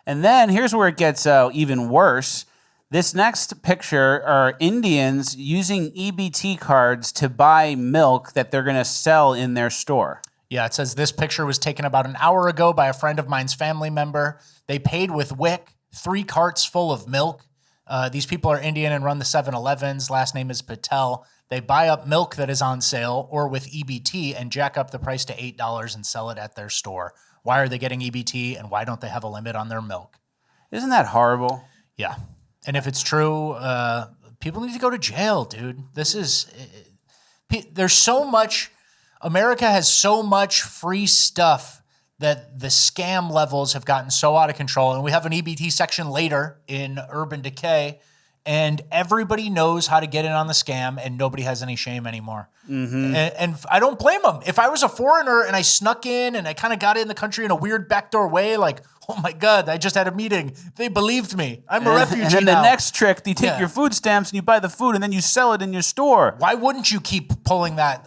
And then here's where it gets even worse. This next picture are Indians using EBT cards to buy milk that they're going to sell in their store. Yeah, it says this picture was taken about an hour ago by a friend of mine's family member. They paid with WIC 3 carts full of milk. These people are Indian and run the 7-Elevens. Last name is Patel. They buy up milk that is on sale or with EBT and jack up the price to $8 and sell it at their store. Why are they getting EBT and why don't they have a limit on their milk? Isn't that horrible? Yeah. And if it's true, people need to go to jail, dude. There's so much, America has so much free stuff that the scam levels have gotten so out of control. And we have an EBT section later in Urban Decay, and everybody knows how to get in on the scam, and nobody has any shame anymore. Mm-hmm. And I don't blame them. If I was a foreigner and I snuck in and I kind of got in the country in a weird backdoor way, like, oh my God, I just had a meeting. They believed me. I'm a refugee And then now. the next trick, you take your food stamps and you buy the food and then you sell it in your store. Why wouldn't you keep pulling that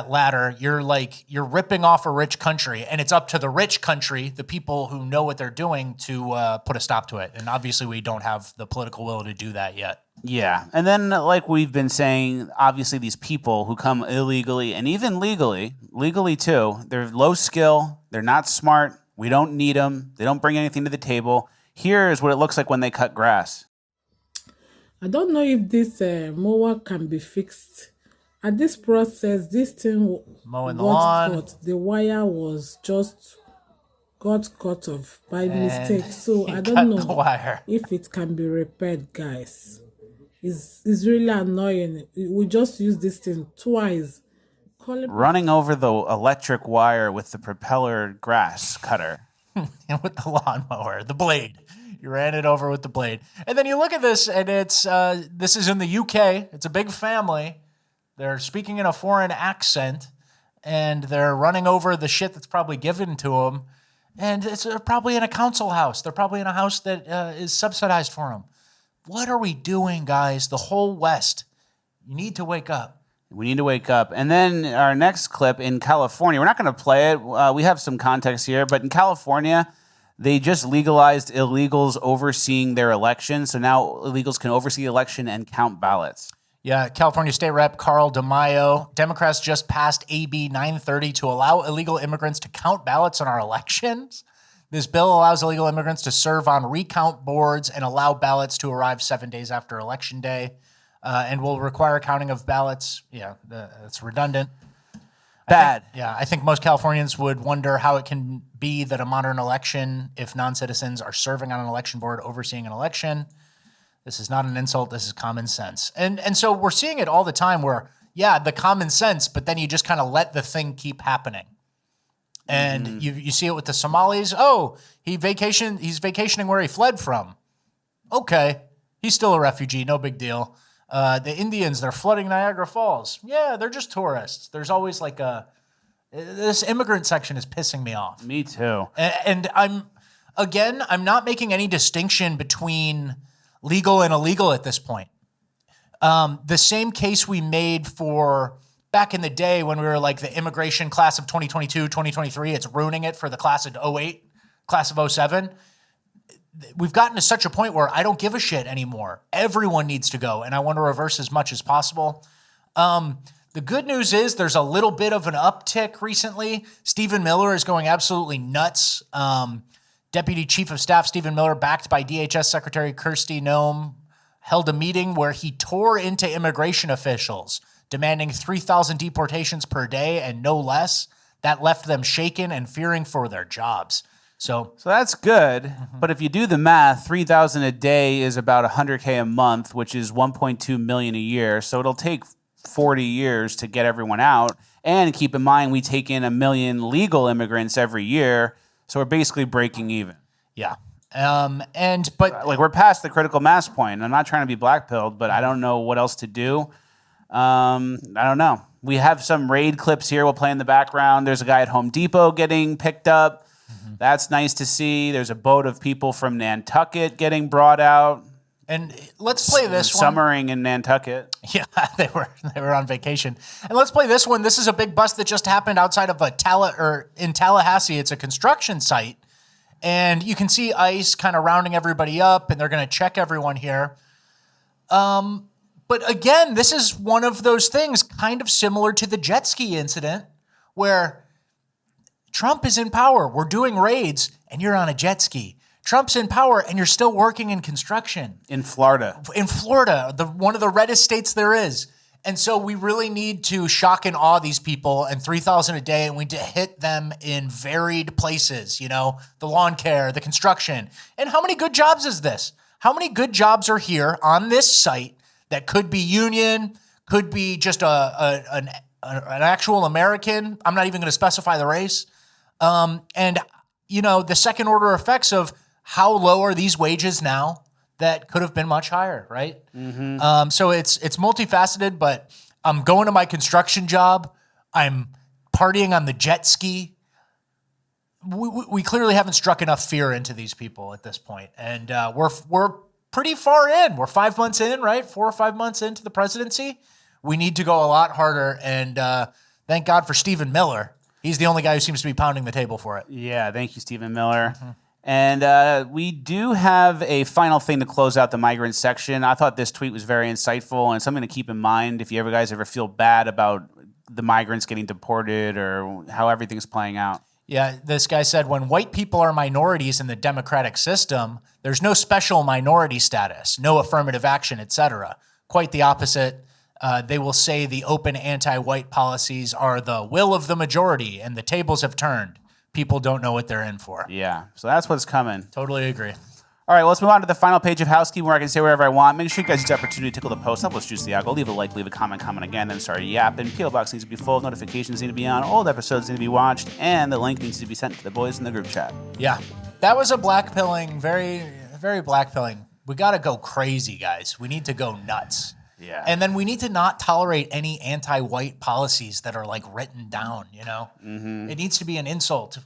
ladder? You're ripping off a rich country, and it's up to the rich country, the people who know what they're doing, to put a stop to it. And obviously we don't have the political will to do that yet. Yeah. And then, like we've been saying, obviously these people who come illegally and even legally too, they're low skill, they're not smart, we don't need them, they don't bring anything to the table. Here is what it looks like when they cut grass. I don't know if this mower can be fixed. At this process, this thing mowing the lawn. Cut. The wire was just got cut off by mistake. So I don't know if it can be repaired, guys. It's really annoying. We just used this thing twice. Running over the electric wire with the propeller grass cutter. And with the lawnmower, the blade. You ran it over with the blade. And then you look at this, and it's this is in the UK. It's a big family. They're speaking in a foreign accent, and they're running over the shit that's probably given to them. And they're probably in a council house. They're probably in a house that is subsidized for them. What are we doing, guys? The whole West. You need to wake up. We need to wake up. And then our next clip in California, we're not going to play it. We have some context here, but in California, they just legalized illegals overseeing their election. So now illegals can oversee the election and count ballots. Yeah, California State Rep Carl DeMaio. Democrats just passed AB 930 to allow illegal immigrants to count ballots in our elections. This bill allows illegal immigrants to serve on recount boards and allow ballots to arrive 7 days after Election Day, and will require counting of ballots. Yeah, that's redundant. Bad. I think most Californians would wonder how it can be that a modern election, if non-citizens are serving on an election board overseeing an election. This is not an insult. This is common sense. And so we're seeing it all the time where, yeah, the common sense, but then you just kind of let the thing keep happening. And you see it with the Somalis. Oh, he's vacationing where he fled from. Okay, he's still a refugee, no big deal. The Indians, they're flooding Niagara Falls. Yeah, they're just tourists. There's always like this immigrant section is pissing me off. Me too. And I'm not making any distinction between legal and illegal at this point. The same case we made for back in the day when we were like the immigration class of 2022, 2023, it's ruining it for the class of 08, class of 07. We've gotten to such a point where I don't give a shit anymore. Everyone needs to go, and I want to reverse as much as possible. The good news is there's a little bit of an uptick recently. Stephen Miller is going absolutely nuts. Deputy Chief of Staff Stephen Miller, backed by DHS Secretary Kirsty Noem, held a meeting where he tore into immigration officials, demanding 3,000 deportations per day and no less. That left them shaken and fearing for their jobs. So that's good. But if you do the math, 3,000 a day is about $100K a month, which is 1.2 million a year. So it'll take 40 years to get everyone out. And keep in mind, we take in 1 million legal immigrants every year. So we're basically breaking even. Yeah. But like we're past the critical mass point. I'm not trying to be blackpilled, but I don't know what else to do. I don't know. We have some raid clips here we'll play in the background. There's a guy at Home Depot getting picked up. That's nice to see. There's a boat of people from Nantucket getting brought out. And let's play this one. Summering in Nantucket. Yeah, they were on vacation. And let's play this one. This is a big bust that just happened outside of in Tallahassee. It's a construction site. And you can see ICE kind of rounding everybody up, and they're going to check everyone here. But again, this is one of those things kind of similar to the jet ski incident where Trump is in power. We're doing raids, and you're on a jet ski. Trump's in power, and you're still working in construction. In Florida. In Florida, one of the reddest states there is. And so we really need to shock and awe these people, and 3,000 a day, and we need to hit them in varied places, you know, the lawn care, the construction. And how many good jobs is this? How many good jobs are here on this site that could be union, could be just an actual American? I'm not even going to specify the race. And, you know, the second order effects of how low are these wages now that could have been much higher, right? So it's multifaceted, but I'm going to my construction job. I'm partying on the jet ski. We clearly haven't struck enough fear into these people at this point. And we're pretty far in. We're 5 months in, right? 4 or 5 months into the presidency. We need to go a lot harder. And thank God for Stephen Miller. He's the only guy who seems to be pounding the table for it. Yeah, thank you, Stephen Miller. And we do have a final thing to close out the migrant section. I thought this tweet was very insightful and something to keep in mind if you guys ever feel bad about the migrants getting deported or how everything's playing out. Yeah, this guy said, when white people are minorities in the democratic system, there's no special minority status, no affirmative action, etc. Quite the opposite. They will say the open anti-white policies are the will of the majority and the tables have turned. People don't know what they're in for. Yeah, so that's what's coming. Totally agree. All right, well, let's move on to the final page of housekeeping where I can say wherever I want. Make sure you guys use the opportunity to tickle the post. Help us juice the algo. Leave a like, leave a comment again, then start yapping. P.O. Box needs to be full. Notifications need to be on. Old episodes need to be watched. And the link needs to be sent to the boys in the group chat. Yeah, that was a blackpilling, very, very blackpilling. We got to go crazy, guys. We need to go nuts. Yeah. And then we need to not tolerate any anti-white policies that are like written down, you know? It needs to be an insult.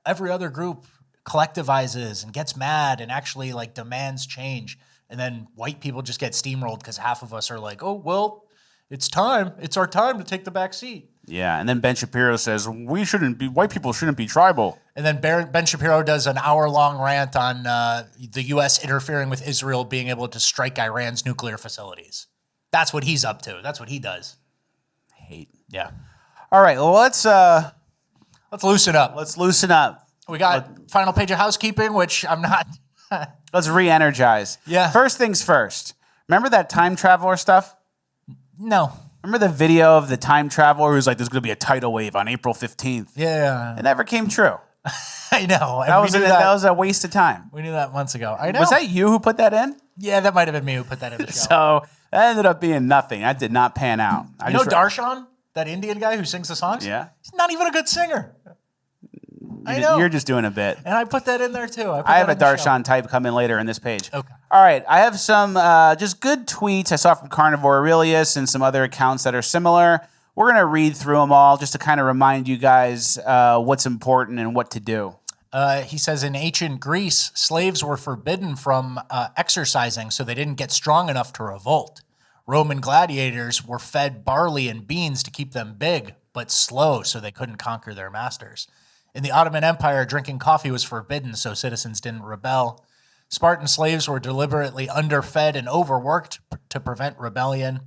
Every other group collectivizes and gets mad and actually like demands change. And then white people just get steamrolled because half of us are like, oh, well, it's time. It's our time to take the back seat. Yeah, and then Ben Shapiro says, white people shouldn't be tribal. And then Ben Shapiro does an hour-long rant on the U.S. interfering with Israel being able to strike Iran's nuclear facilities. That's what he's up to. That's what he does. Hate. Yeah. All right, well, let's loosen up. Let's loosen up. We got final page of housekeeping, which I'm not. Let's re-energize. Yeah. First things first. Remember that time traveler stuff? No. Remember the video of the time traveler who was like, there's going to be a tidal wave on April 15th? Yeah. It never came true. I know. That was a waste of time. We knew that months ago. I know. Was that you who put that in? Yeah, that might have been me who put that in the show. So that ended up being nothing. That did not pan out. You know Darshan, that Indian guy who sings the songs? Yeah. He's not even a good singer. I know. You're just doing a bit. And I put that in there too. I have a Darshan type come in later in this page. Okay. All right. I have some just good tweets I saw from Carnivore Aurelius and some other accounts that are similar. We're going to read through them all just to kind of remind you guys what's important and what to do. He says in ancient Greece, slaves were forbidden from exercising so they didn't get strong enough to revolt. Roman gladiators were fed barley and beans to keep them big, but slow so they couldn't conquer their masters. In the Ottoman Empire, drinking coffee was forbidden so citizens didn't rebel. Spartan slaves were deliberately underfed and overworked to prevent rebellion.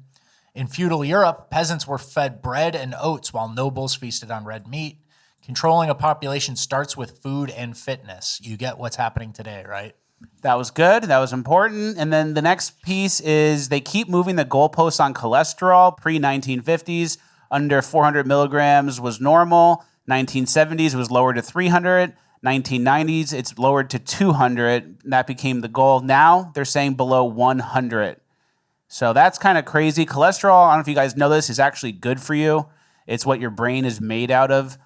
In feudal Europe, peasants were fed bread and oats while nobles feasted on red meat. Controlling a population starts with food and fitness. You get what's happening today, right? That was good. That was important. And then the next piece is they keep moving the goalposts on cholesterol. Pre-1950s, under 400 milligrams was normal. 1970s was lowered to 300. 1990s, it's lowered to 200. That became the goal. Now they're saying below 100. So that's kind of crazy. Cholesterol, I don't know if you guys know this, is actually good for you. It's what your brain is made out of.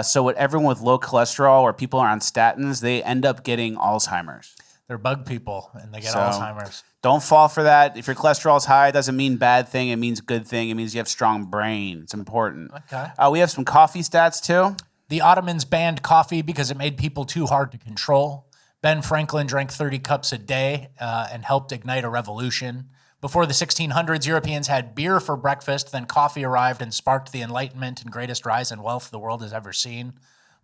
So what everyone with low cholesterol or people are on statins, they end up getting Alzheimer's. They're bug people and they get Alzheimer's. Don't fall for that. If your cholesterol is high, it doesn't mean bad thing. It means good thing. It means you have strong brain. It's important. Okay. We have some coffee stats too. The Ottomans banned coffee because it made people too hard to control. Ben Franklin drank 30 cups a day and helped ignite a revolution. Before the 1600s, Europeans had beer for breakfast, then coffee arrived and sparked the Enlightenment and greatest rise in wealth the world has ever seen.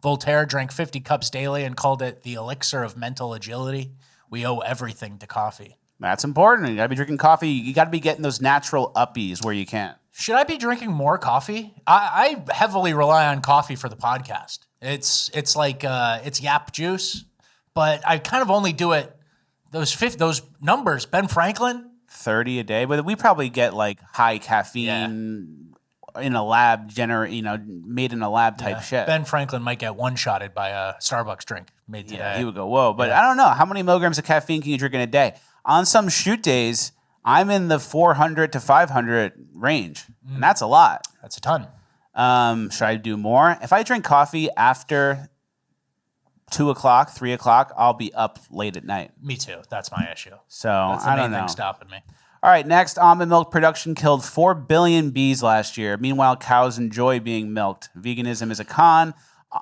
Voltaire drank 50 cups daily and called it the elixir of mental agility. We owe everything to coffee. That's important. You got to be drinking coffee. You got to be getting those natural uppies where you can. Should I be drinking more coffee? I heavily rely on coffee for the podcast. It's like it's yap juice, but I kind of only do it those numbers. Ben Franklin, 30 a day, but we probably get like high caffeine in a lab, made in a lab type shit. Ben Franklin might get one-shotted by a Starbucks drink made today. Yeah, he would go, whoa. But I don't know. How many milligrams of caffeine can you drink in a day? On some shoot days, I'm in the 400 to 500 range, and that's a lot. That's a ton. Should I do more? If I drink coffee after 2 o'clock, 3 o'clock, I'll be up late at night. Me too. That's my issue. So that's the I main don't know. thing stopping me. All right, next, almond milk production killed 4 billion bees last year. Meanwhile, cows enjoy being milked. Veganism is a con.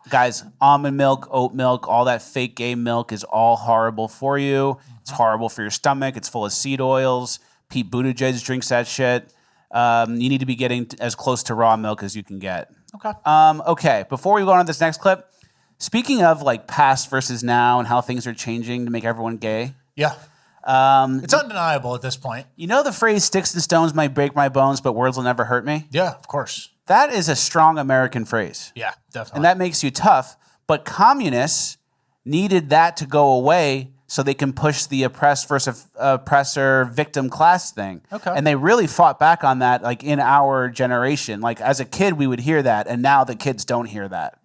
Guys, almond milk, oat milk, all that fake gay milk is all horrible for you. It's horrible for your stomach. It's full of seed oils. Pete Buttigieg drinks that shit. You need to be getting as close to raw milk as you can get. Okay. Okay, before we go on to this next clip, speaking of like past versus now and how things are changing to make everyone gay. Yeah. It's undeniable at this point. You know the phrase, sticks and stones might break my bones, but words will never hurt me? Yeah, of course. That is a strong American phrase. Yeah, definitely. And that makes you tough. But communists needed that to go away so they can push the oppressed versus oppressor victim class thing. Okay. And they really fought back on that, like in our generation. Like as a kid, we would hear that, and now the kids don't hear that.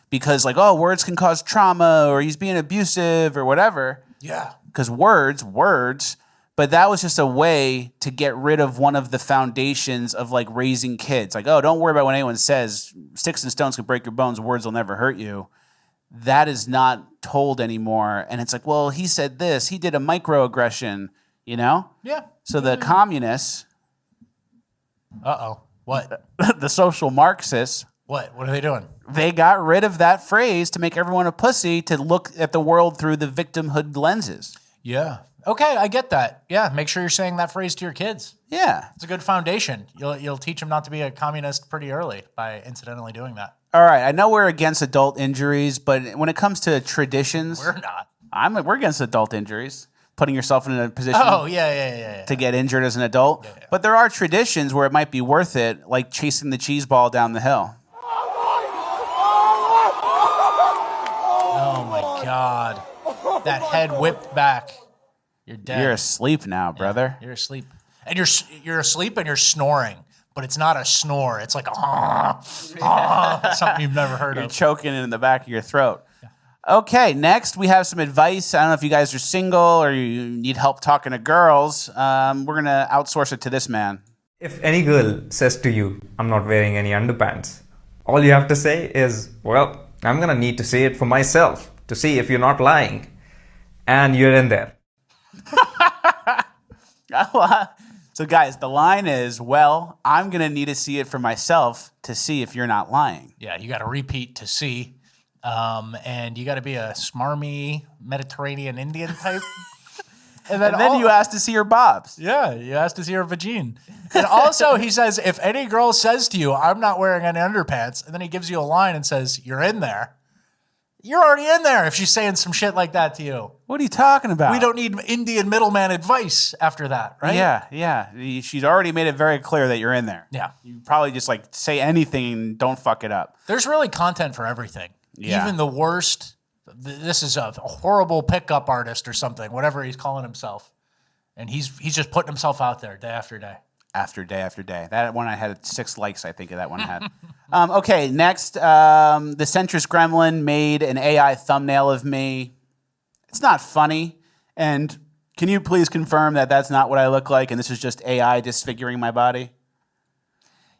Because like, oh, words can cause trauma, or he's being abusive, or whatever. Yeah. Because words, but that was just a way to get rid of one of the foundations of like raising kids. Like, oh, don't worry about when anyone says sticks and stones can break your bones, words will never hurt you. That is not told anymore. And it's like, well, he said this, he did a microaggression, you know? Yeah. So the communists. Uh-oh. What? The social Marxists. What? What are they doing? They got rid of that phrase to make everyone a pussy to look at the world through the victimhood lenses. Yeah. Okay, I get that. Yeah, make sure you're saying that phrase to your kids. Yeah. It's a good foundation. You'll teach them not to be a communist pretty early by incidentally doing that. All right, I know we're against adult injuries, but when it comes to traditions... We're not. We're against adult injuries. Putting yourself in a position to get injured as an adult. Yeah. But there are traditions where it might be worth it, like chasing the cheese ball down the hill. Oh my God. That head whipped back. You're dead. You're asleep now, brother. You're asleep. And you're asleep and you're snoring. But it's not a snore. It's like something you've never heard You're of. choking in the back of your throat. Okay, next we have some advice. I don't know if you guys are single or you need help talking to girls. We're going to outsource it to this man. If any girl says to you, I'm not wearing any underpants, all you have to say is, well, I'm going to need to see it for myself to see if you're not lying. And you're in there. So guys, the line is, well, I'm going to need to see it for myself to see if you're not lying. Yeah, you got to repeat to see. and you got to be a smarmy Mediterranean Indian type. And then you asked to see her bobs. Yeah, you asked to see her vagine. And also, he says, if any girl says to you, I'm not wearing any underpants, and then he gives you a line and says, you're in there. You're already in there if she's saying some shit like that to you. What are you talking about? We don't need Indian middleman advice after that, right? Yeah. She's already made it very clear that you're in there. Yeah. You probably just like say anything and don't fuck it up. There's really content for everything. Yeah. Even the worst. This is a horrible pickup artist or something, whatever he's calling himself. And he's just putting himself out there day after day. After day after day. That one I had 6 likes, I think, that one had. Okay, next, the centrist gremlin made an AI thumbnail of me. It's not funny. And can you please confirm that that's not what I look like and this is just AI disfiguring my body?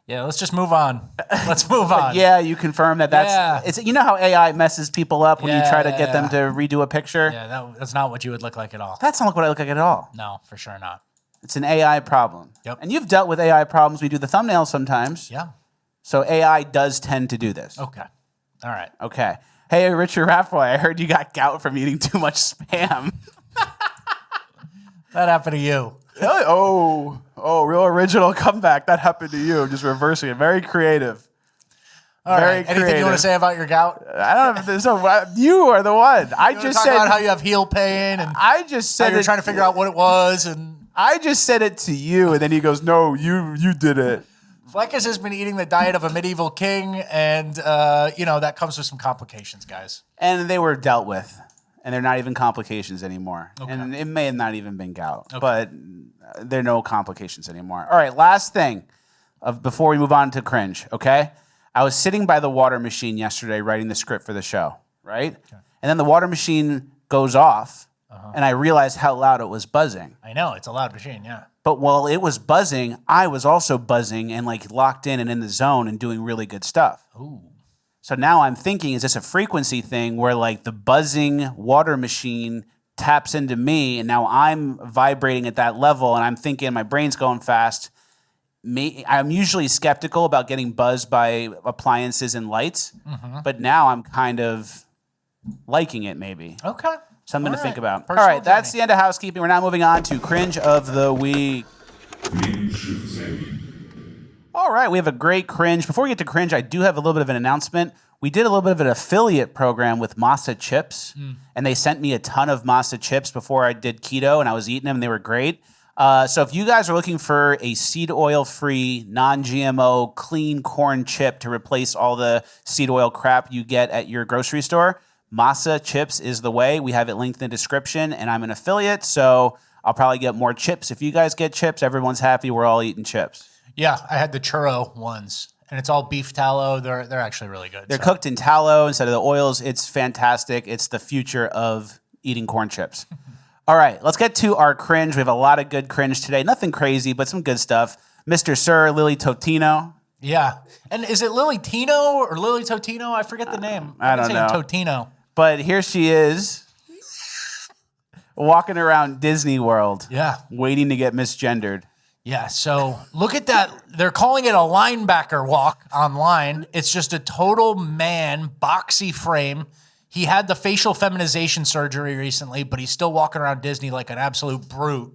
Yeah, let's just move on. Let's move on. Yeah, you confirm that that's... It's, you know how AI messes people up when you try to get them to redo a picture? Yeah, that's not what you would look like at all. That's not what I look like at all. No, for sure not. It's an AI problem. Yep. And you've dealt with AI problems. We do the thumbnails sometimes. Yeah. So AI does tend to do this. Okay. All right. Okay. Hey, Richard Raffboy, I heard you got gout from eating too much Spam. That happened to you. Oh, real original comeback. That happened to you. Just reversing it. Very creative. All right. Anything you want to say about your gout? I don't know. So you are the one. I just said about how you have heel pain, and I just said how you're trying to figure out what it was, and I just said it to you, and then he goes, "No, you did it." Fleckus has been eating the diet of a medieval king, and that comes with some complications, guys. And they were dealt with, and they're not even complications anymore. Okay. And it may have not even been gout, but there are no complications anymore. All right, last thing before we move on to cringe, okay? I was sitting by the water machine yesterday writing the script for the show, right? Okay. And then the water machine goes off, and I realized how loud it was buzzing. I know, it's a loud machine, yeah. But while it was buzzing, I was also buzzing and like locked in and in the zone and doing really good stuff. Ooh. So now I'm thinking, is this a frequency thing where like the buzzing water machine taps into me and now I'm vibrating at that level and I'm thinking my brain's going fast. I'm usually skeptical about getting buzzed by appliances and lights, but now I'm kind of liking it maybe. Okay. Something to think about. All right, that's the end of housekeeping. We're now moving on to cringe of the week. All right, we have a great cringe. Before we get to cringe, I do have a little bit of an announcement. We did a little bit of an affiliate program with Masa Chips, and they sent me a ton of Masa Chips before I did keto, and I was eating them, and they were great. So if you guys are looking for a seed oil-free, non-GMO, clean corn chip to replace all the seed oil crap you get at your grocery store, Masa Chips is the way. We have it linked in the description, and I'm an affiliate, so I'll probably get more chips. If you guys get chips, everyone's happy. We're all eating chips. Yeah, I had the churro ones, and it's all beef tallow. They're actually really good. They're cooked in tallow instead of the oils. It's fantastic. It's the future of eating corn chips. All right, let's get to our cringe. We have a lot of good cringe today. Nothing crazy, but some good stuff. Mr. Sir, Lilly Totino. Yeah. And is it Lilly Tino or Lilly Totino? I forget the name. I don't know. Totino. But here she is, walking around Disney World. Yeah. Waiting to get misgendered. Yeah, so look at that. They're calling it a linebacker walk online. It's just a total man, boxy frame. He had the facial feminization surgery recently, but he's still walking around Disney like an absolute brute.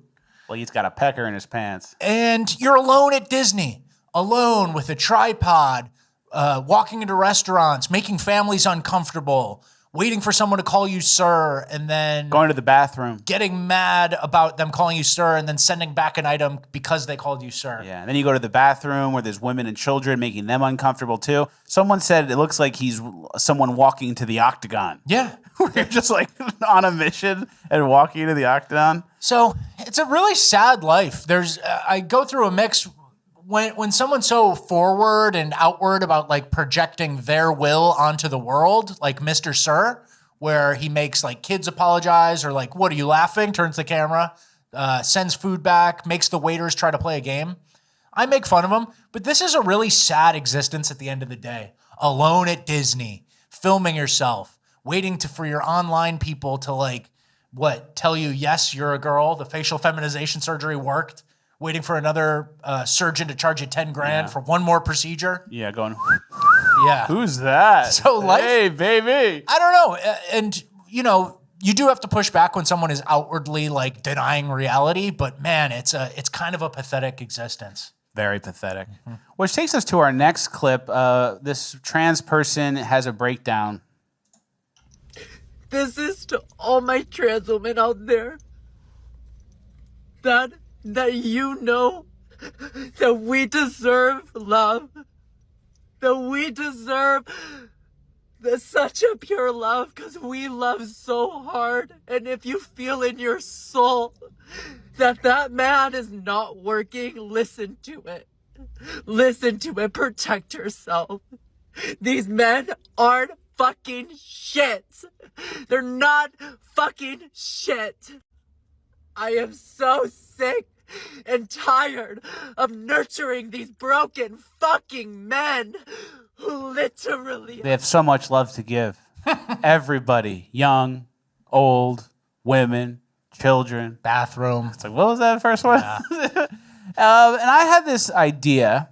Well, he's got a pecker in his pants. And you're alone at Disney, alone with a tripod, walking into restaurants, making families uncomfortable, waiting for someone to call you sir, and then going to the bathroom, getting mad about them calling you sir, and then sending back an item because they called you sir. Yeah, and then you go to the bathroom where there's women and children, making them uncomfortable too. Someone said it looks like he's someone walking to the octagon. Yeah. You're just like on a mission and walking to the octagon. So it's a really sad life. I go through a mix when someone's so forward and outward about like projecting their will onto the world, like Mr. Sir, where he makes like kids apologize or like, what are you laughing? Turns the camera, sends food back, makes the waiters try to play a game. I make fun of him, but this is a really sad existence at the end of the day. Alone at Disney, filming yourself, waiting for your online people to like, tell you, yes, you're a girl. The facial feminization surgery worked. Waiting for another surgeon to charge you $10,000 for one more procedure. Yeah, going. Yeah. Who's that? So life, hey, baby. I don't know. And, you know, you do have to push back when someone is outwardly like denying reality, but man, it's kind of a pathetic existence. Very pathetic. Which takes us to our next clip. This trans person has a breakdown. This is to all my trans women out there that you know that we deserve love, that we deserve such a pure love because we love so hard. And if you feel in your soul that man is not working, listen to it. Listen to it. Protect yourself. These men aren't fucking shit. They're not fucking shit. I am so sick and tired of nurturing these broken fucking men who literally... They have so much love to give. Everybody, young, old, women, children. Bathroom. It's like, what was that first one? Yeah. And I had this idea.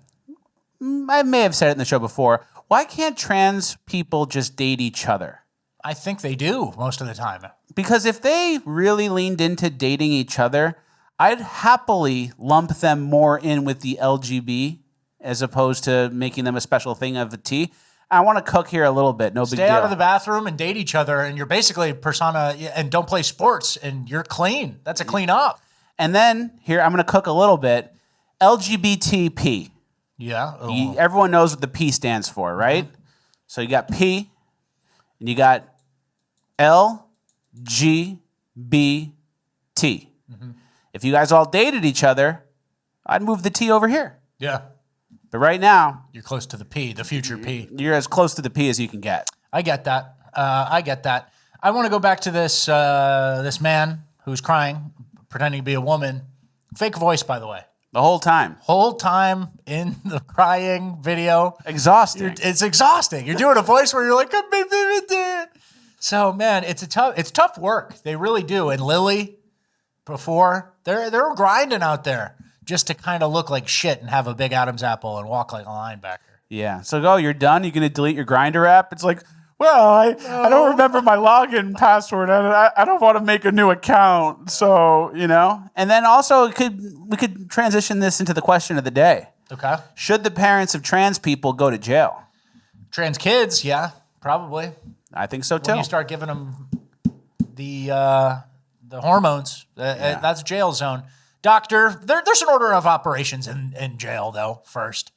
I may have said it in the show before. Why can't trans people just date each other? I think they do most of the time. Because if they really leaned into dating each other, I'd happily lump them more in with the LGB as opposed to making them a special thing of a T. I want to cook here a little bit. No big deal. Stay out of the bathroom and date each other, and you're basically a persona, and don't play sports, and you're clean. That's a clean up. And then here, I'm going to cook a little bit. LGBTP. Yeah. Everyone knows what the P stands for, right? Mm-hmm. So you got P, and you got LGBT. Mm-hmm. If you guys all dated each other, I'd move the T over here. Yeah. But right now... You're close to the P, the future P. You're as close to the P as you can get. I get that. I get that. I want to go back to this this man who's crying, pretending to be a woman. Fake voice, by the way. The whole time. Whole time in the crying video. Exhausting. It's exhausting. You're doing a voice where you're like... So, man, it's tough work. They really do. And Lilly, before, they're grinding out there just to kind of look like shit and have a big Adam's apple and walk like a linebacker. Yeah. So, you're done? You're going to delete your Grindr app? It's like, well, I don't remember my login password. I don't want to make a new account. So, you know. And then also, we could transition this into the question of the day. Okay. Should the parents of trans people go to jail? Trans kids, yeah, probably. I think so, too. When you start giving them the hormones, that's jail zone. Doctor, there's an order of operations in jail, though, first.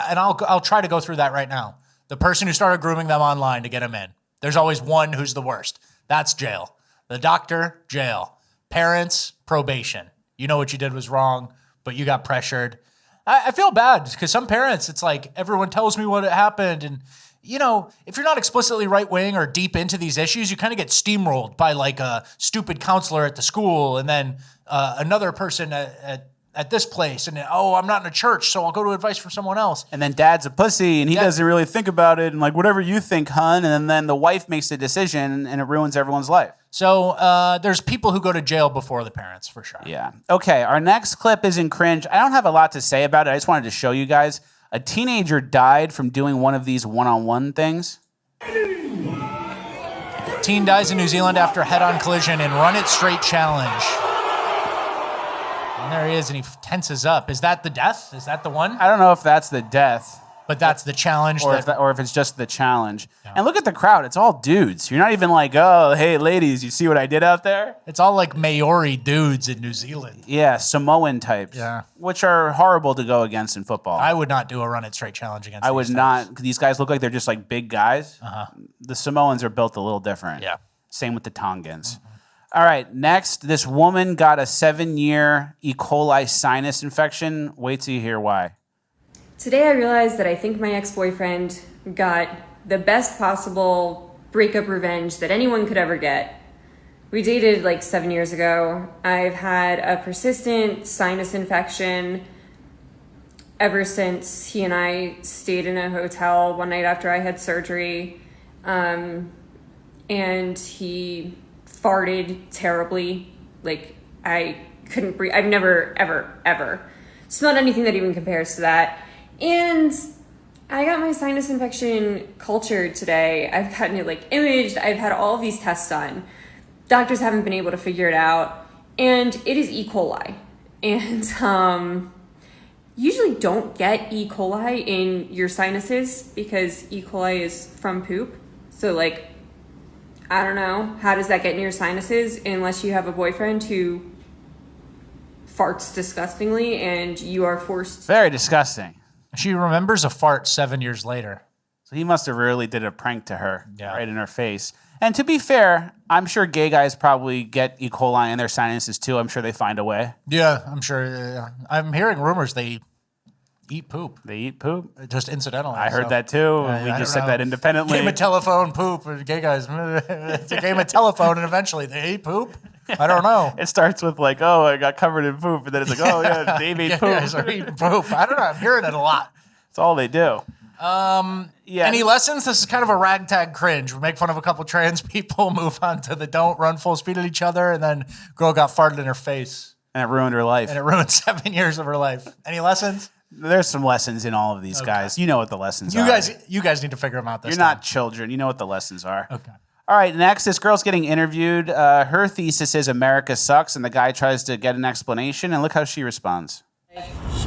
And I'll try to go through that right now. The person who started grooming them online to get them in. There's always one who's the worst. That's jail. The doctor, jail. Parents, probation. You know what you did was wrong, but you got pressured. I feel bad because some parents, it's like everyone tells me what happened. And, you know, if you're not explicitly right-wing or deep into these issues, you kind of get steamrolled by like a stupid counselor at the school and then another person at this place. And, I'm not in a church, so I'll go to advice from someone else. And then dad's a pussy, and he doesn't really think about it. And like, whatever you think, hun. And then the wife makes a decision, and it ruins everyone's life. So there's people who go to jail before the parents, for sure. Yeah. Okay, our next clip is in Cringe. I don't have a lot to say about it. I just wanted to show you guys. A teenager died from doing one of these one-on-one things. Teen dies in New Zealand after head-on collision in Run It Straight challenge. And there he is, and he tenses up. Is that the death? Is that the one? I don't know if that's the death. But that's the challenge. Or if it's just the challenge. Yeah. And look at the crowd. It's all dudes. You're not even like, oh, hey, ladies, you see what I did out there? It's all like Maori dudes in New Zealand. Yeah, Samoan types. Yeah. Which are horrible to go against in football. I would not do a Run It Straight challenge against I would not. These guys look like they're just like big guys. Uh-huh. The Samoans are built a little different. Yeah. Same with the Tongans. Mm-hmm. All right, next, this woman got a 7-year E. coli sinus infection. Wait till you hear why. Today I realized that I think my ex-boyfriend got the best possible breakup revenge that anyone could ever get. We dated like 7 years ago. I've had a persistent sinus infection ever since he and I stayed in a hotel one night after I had surgery. And he farted terribly. Like, I couldn't breathe. I've never, ever. It's not anything that even compares to that. And I got my sinus infection cultured today. I've gotten it like imaged. I've had all of these tests done. Doctors haven't been able to figure it out. And it is E. coli. And usually don't get E. coli in your sinuses because E. coli is from poop. So like, I don't know, how does that get in your sinuses unless you have a boyfriend who farts disgustingly and you are forced. Very disgusting. She remembers a fart 7 years later. So he must have really did a prank to her right in her face. And to be fair, I'm sure gay guys probably get E. coli in their sinuses too. I'm sure they find a way. Yeah, I'm sure. I'm hearing rumors they eat poop. They eat poop? Just incidentally. I heard that too. We just said that independently. Game of telephone, poop. Gay guys. It's a game of telephone, and eventually they eat poop. I don't know. It starts with like, oh, I got covered in poop. And then it's like, oh, yeah, Dave ate poop. Guys are eating poop. I don't know. I'm hearing it a lot. That's all they do. Any lessons? This is kind of a ragtag cringe. We make fun of a couple trans people, move on to the don't run full speed at each other, and then girl got farted in her face. And it ruined her life. And it ruined 7 years of her life. Any lessons? There's some lessons in all of these guys. You know what the lessons are. You guys need to figure them out this You're time. not children. You know what the lessons are. Okay. All right, next, this girl's getting interviewed. Her thesis is America sucks, and the guy tries to get an explanation, and look how she responds.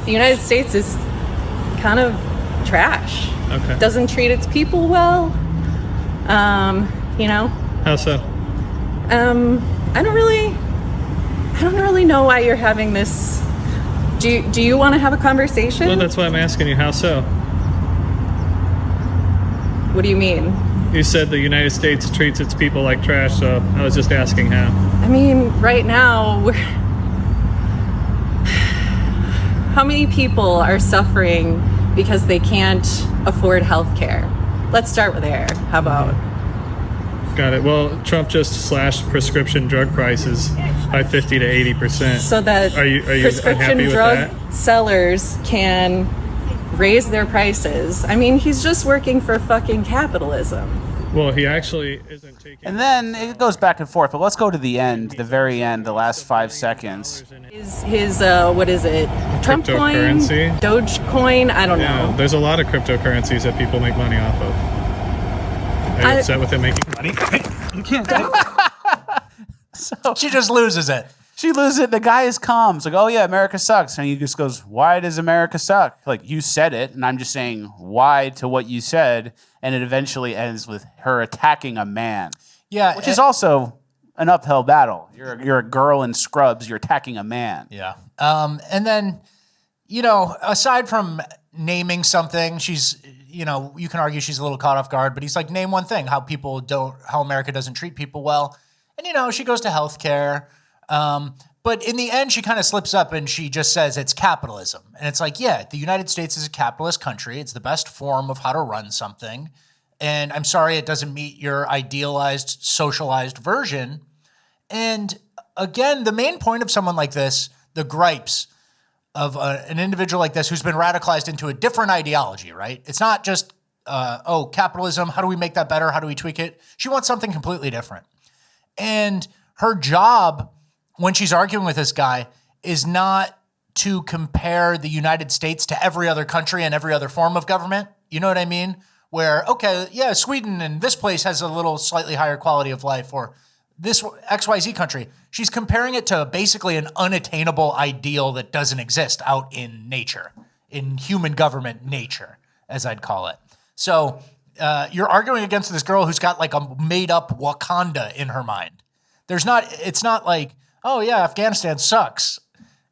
The United States is kind of trash. Okay. Doesn't treat its people well. You know. How so? I don't really know why you're having this. Do you want to have a conversation? Well, that's why I'm asking you. How so? What do you mean? You said the United States treats its people like trash, so I was just asking how. I mean, right now, how many people are suffering because they can't afford health care? Let's start with there. How about? Got it. Well, Trump just slashed prescription drug prices by 50 to 80%. So that are you prescription unhappy with drug that? sellers can raise their prices. I mean, he's just working for fucking capitalism. Well, he actually isn't taking... And then it goes back and forth, but let's go to the end, the very end, the last 5 seconds. His what is it? Trump coin? Cryptocurrency? Dogecoin? I don't know. There's a lot of cryptocurrencies that people make money off of. Are you upset with him making money? You can't. So she just loses it. She loses it. The guy is calm. It's like, oh, yeah, America sucks. And he just goes, why does America suck? Like, you said it, and I'm just saying why to what you said. And it eventually ends with her attacking a man. Yeah. Which is also an uphill battle. You're a girl in scrubs. You're attacking a man. Yeah. And then, you know, aside from naming something, she's, you know, you can argue she's a little caught off guard, but he's like, name one thing, how America doesn't treat people well. And, you know, she goes to healthcare. But in the end, she kind of slips up and she just says it's capitalism. And it's like, yeah, the United States is a capitalist country. It's the best form of how to run something. And I'm sorry it doesn't meet your idealized, socialized version. And again, the main point of someone like this, the gripes of an individual like this who's been radicalized into a different ideology, right? It's not just, capitalism, how do we make that better? How do we tweak it? She wants something completely different. And her job when she's arguing with this guy is not to compare the United States to every other country and every other form of government. You know what I mean? Where, okay, yeah, Sweden and this place has a little slightly higher quality of life, or this XYZ country. She's comparing it to basically an unattainable ideal that doesn't exist out in nature, in human government nature, as I'd call it. So you're arguing against this girl who's got like a made up Wakanda in her mind. It's not like, oh yeah, Afghanistan sucks.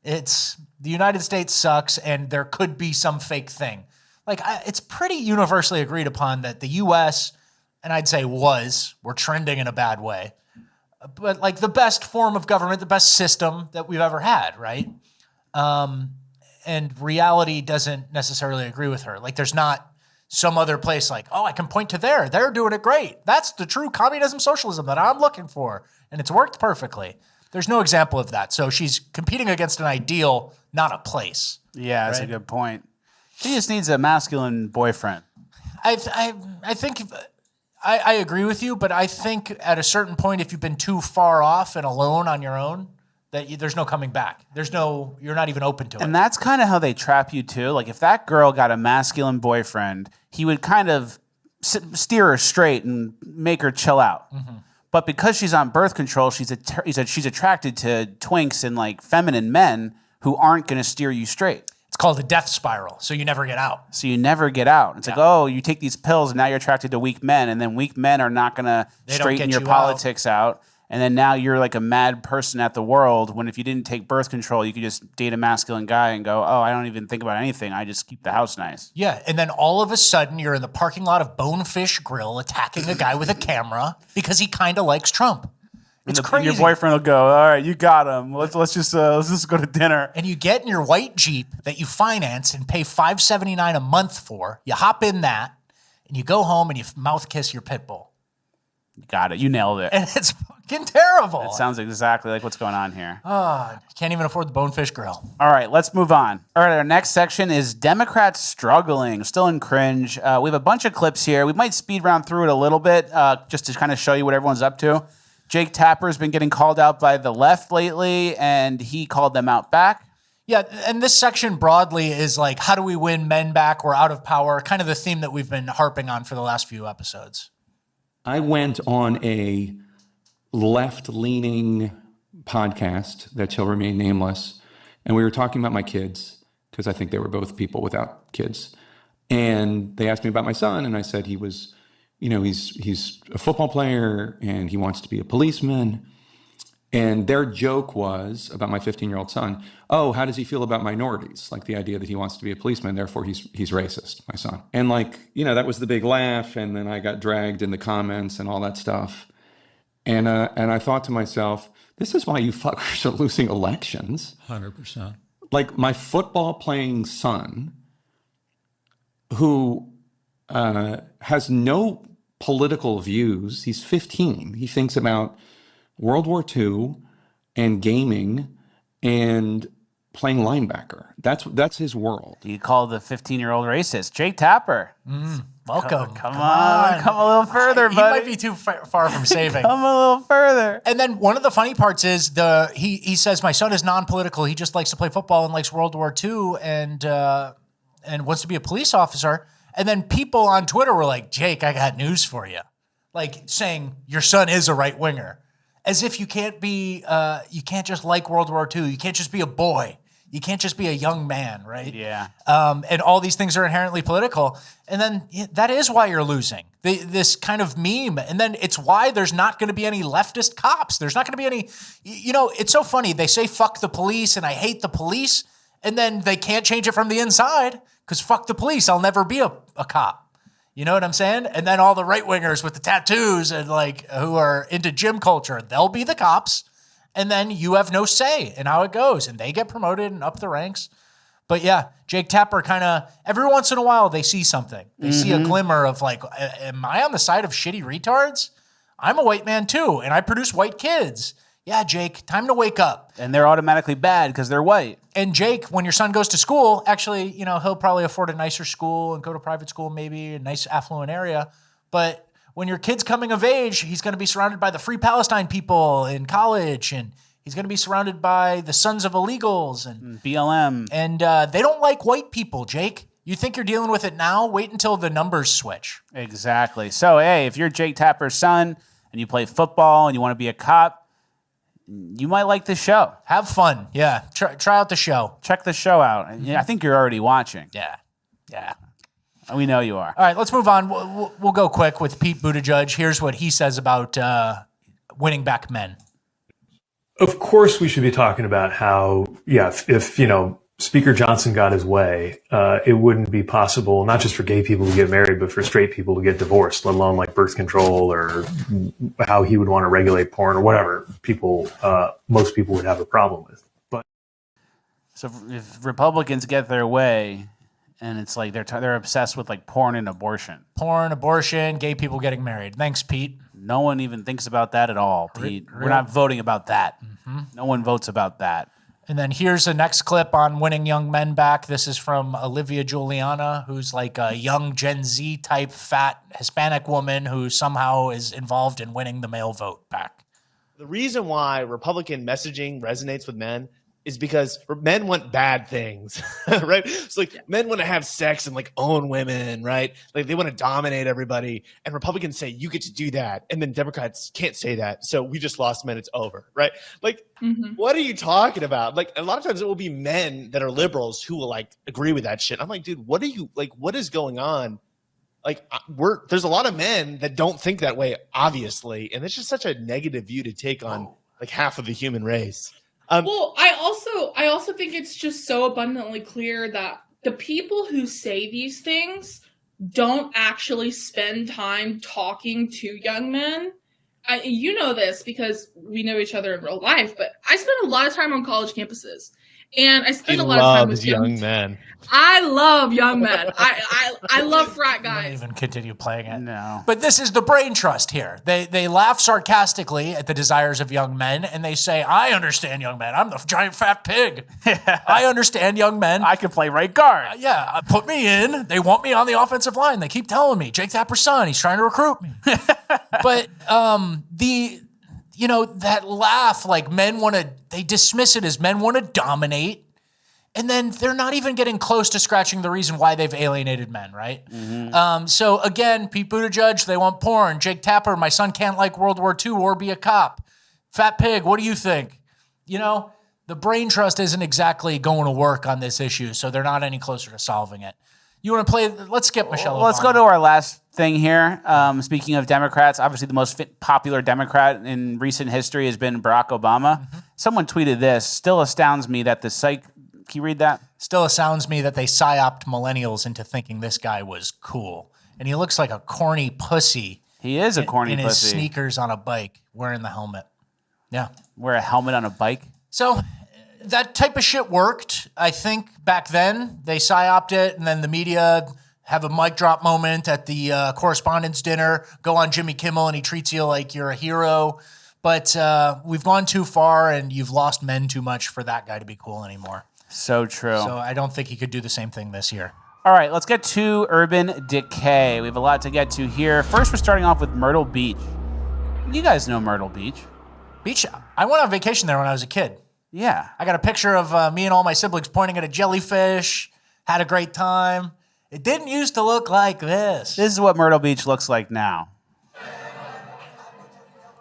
It's the United States sucks and there could be some fake thing. Like it's pretty universally agreed upon that the US, and I'd say we're trending in a bad way, but like the best form of government, the best system that we've ever had, right? And reality doesn't necessarily agree with her. Like there's not some other place like, oh, I can point to they're doing it great. That's the true communism, socialism that I'm looking for. And it's worked perfectly. There's no example of that. So she's competing against an ideal, not a place. Yeah, that's a good point. She just needs a masculine boyfriend. I think I agree with you, but I think at a certain point, if you've been too far off and alone on your own, there's no coming back. You're not even open to it. And that's kind of how they trap you too. Like if that girl got a masculine boyfriend, he would kind of steer her straight and make her chill out. Mm-hmm. But because she's on birth control, she's attracted to twinks and like feminine men who aren't going to steer you straight. It's called a death spiral, so you never get out. It's like, oh, you take these pills and now you're attracted to weak men, and then weak men are not going to straighten your politics out. And then now you're like a mad person at the world, when if you didn't take birth control, you could just date a masculine guy and go, oh, I don't even think about anything. I just keep the house nice. Yeah, and then all of a sudden you're in the parking lot of Bonefish Grill attacking a guy with a camera because he kind of likes Trump. It's crazy. Your boyfriend will go, all right, you got him. Let's just go to dinner. And you get in your white Jeep that you finance and pay $579 a month for. You hop in that, and you go home and you mouth kiss your pit bull. You got it. You nailed it. And it's fucking terrible. It sounds exactly like what's going on here. Oh, can't even afford the Bonefish Grill. All right, let's move on. All right, our next section is Democrats struggling. Still in Cringe. We have a bunch of clips here. We might speed round through it a little bit just to kind of show you what everyone's up to. Jake Tapper's been getting called out by the left lately, and he called them out back. Yeah, and this section broadly is like, how do we win men back? We're out of power. Kind of the theme that we've been harping on for the last few episodes. I went on a left-leaning podcast that shall remain nameless, and we were talking about my kids, because I think they were both people without kids. And they asked me about my son, and I said he was, he's a football player, and he wants to be a policeman. And their joke was about my 15-year-old son, oh, how does he feel about minorities? Like the idea that he wants to be a policeman, therefore he's racist, my son. And that was the big laugh. And then I got dragged in the comments and all that stuff. And I thought to myself, this is why you fuckers are losing elections. 100%. Like my football playing son, who has no political views. He's 15. He thinks about World War II and gaming and playing linebacker. That's his world. You call the 15-year-old racist. Jake Tapper. Welcome. Come on. Come a little further, buddy. He might be too far from saving. Come a little further. And then one of the funny parts is he says, my son is non-political. He just likes to play football and likes World War II and wants to be a police officer. And then people on Twitter were like, Jake, I got news for you. Like saying your son is a right-winger. As if you can't just like World War II. You can't just be a boy. You can't just be a young man, right? Yeah. And all these things are inherently political. And then that is why you're losing. This kind of meme. And then it's why there's not going to be any leftist cops. There's not going to be any, it's so funny. They say, fuck the police and I hate the police. And then they can't change it from the inside because fuck the police. I'll never be a cop. You know what I'm saying? And then all the right-wingers with the tattoos and who are into gym culture, they'll be the cops. And then you have no say in how it goes. And they get promoted and up the ranks. But yeah, Jake Tapper kind of, every once in a while, they see something. They see a glimmer of am I on the side of shitty retards? I'm a white man too, and I produce white kids. Yeah, Jake, time to wake up. And they're automatically bad because they're white. And Jake, when your son goes to school, actually, he'll probably afford a nicer school and go to private school, maybe a nice affluent area. But when your kid's coming of age, he's going to be surrounded by the Free Palestine people in college, and he's going to be surrounded by the Sons of Illegals and BLM. And they don't like white people, Jake. You think you're dealing with it now? Wait until the numbers switch. Exactly. So, hey, if you're Jake Tapper's son and you play football and you want to be a cop, you might like this show. Have fun. Yeah. Try out the show. Check the show out. Yeah, I think you're already watching. Yeah. We know you are. All right, let's move on. We'll go quick with Pete Buttigieg. Here's what he says about winning back men. Of course, we should be talking about how, if Speaker Johnson got his way, it wouldn't be possible, not just for gay people to get married, but for straight people to get divorced, let alone birth control or how he would want to regulate porn or whatever most people would have a problem with. But so if Republicans get their way, and it's like they're obsessed with porn and abortion. Porn, abortion, gay people getting married. Thanks, Pete. No one even thinks about that at all, Pete. We're not voting about that. Mm-hmm. No one votes about that. And then here's the next clip on winning young men back. This is from Olivia Juliana, who's a young Gen Z type fat Hispanic woman who somehow is involved in winning the male vote back. The reason why Republican messaging resonates with men is because men want bad things, right? It's like men want to have sex and like own women, right? Like they want to dominate everybody. And Republicans say, you get to do that. And then Democrats can't say that. So we just lost men. It's over, right? Like, what are you talking about? Like a lot of times it will be men that are liberals who will like agree with that shit. I'm like, dude, what is going on? Like there's a lot of men that don't think that way, obviously. And it's just such a negative view to take on like half of the human race. Well, I also think it's just so abundantly clear that the people who say these things don't actually spend time talking to young men. You know this because we know each other in real life, but I spend a lot of time on college campuses. And I spend a lot of time with young men. I love young men. I love frat guys. Don't even continue playing it. No. But this is the brain trust here. They laugh sarcastically at the desires of young men, and they say, I understand young men. I'm the giant fat pig. I understand young men. I can play right guard. Put me in. They want me on the offensive line. They keep telling me, Jake Tapper's son, he's trying to recruit me. But that laugh, like they dismiss it as men want to dominate. And then they're not even getting close to scratching the reason why they've alienated men, right? So again, Pete Buttigieg, they want porn. Jake Tapper, my son can't like World War II or be a cop. Fat pig, what do you think? The brain trust isn't exactly going to work on this issue, so they're not any closer to solving it. You want to play? Let's skip Michelle Obama. Let's go to our last thing here. Speaking of Democrats, obviously the most popular Democrat in recent history has been Barack Obama. Someone tweeted this, still astounds me that the psych... Can you read that? Still astounds me that they psyoped millennials into thinking this guy was cool. And he looks like a corny pussy. He is a corny pussy. In his sneakers on a bike, wearing the helmet. Yeah. Wear a helmet on a bike? So that type of shit worked. I think back then they psyoped it, and then the media have a mic drop moment at the correspondence dinner, go on Jimmy Kimmel, and he treats you like you're a hero. But we've gone too far, and you've lost men too much for that guy to be cool anymore. So true. So I don't think he could do the same thing this year. All right, let's get to urban decay. We have a lot to get to here. First, we're starting off with Myrtle Beach. You guys know Myrtle Beach. I went on vacation there when I was a kid. Yeah. I got a picture of me and all my siblings pointing at a jellyfish, had a great time. It didn't used to look like this. This is what Myrtle Beach looks like now.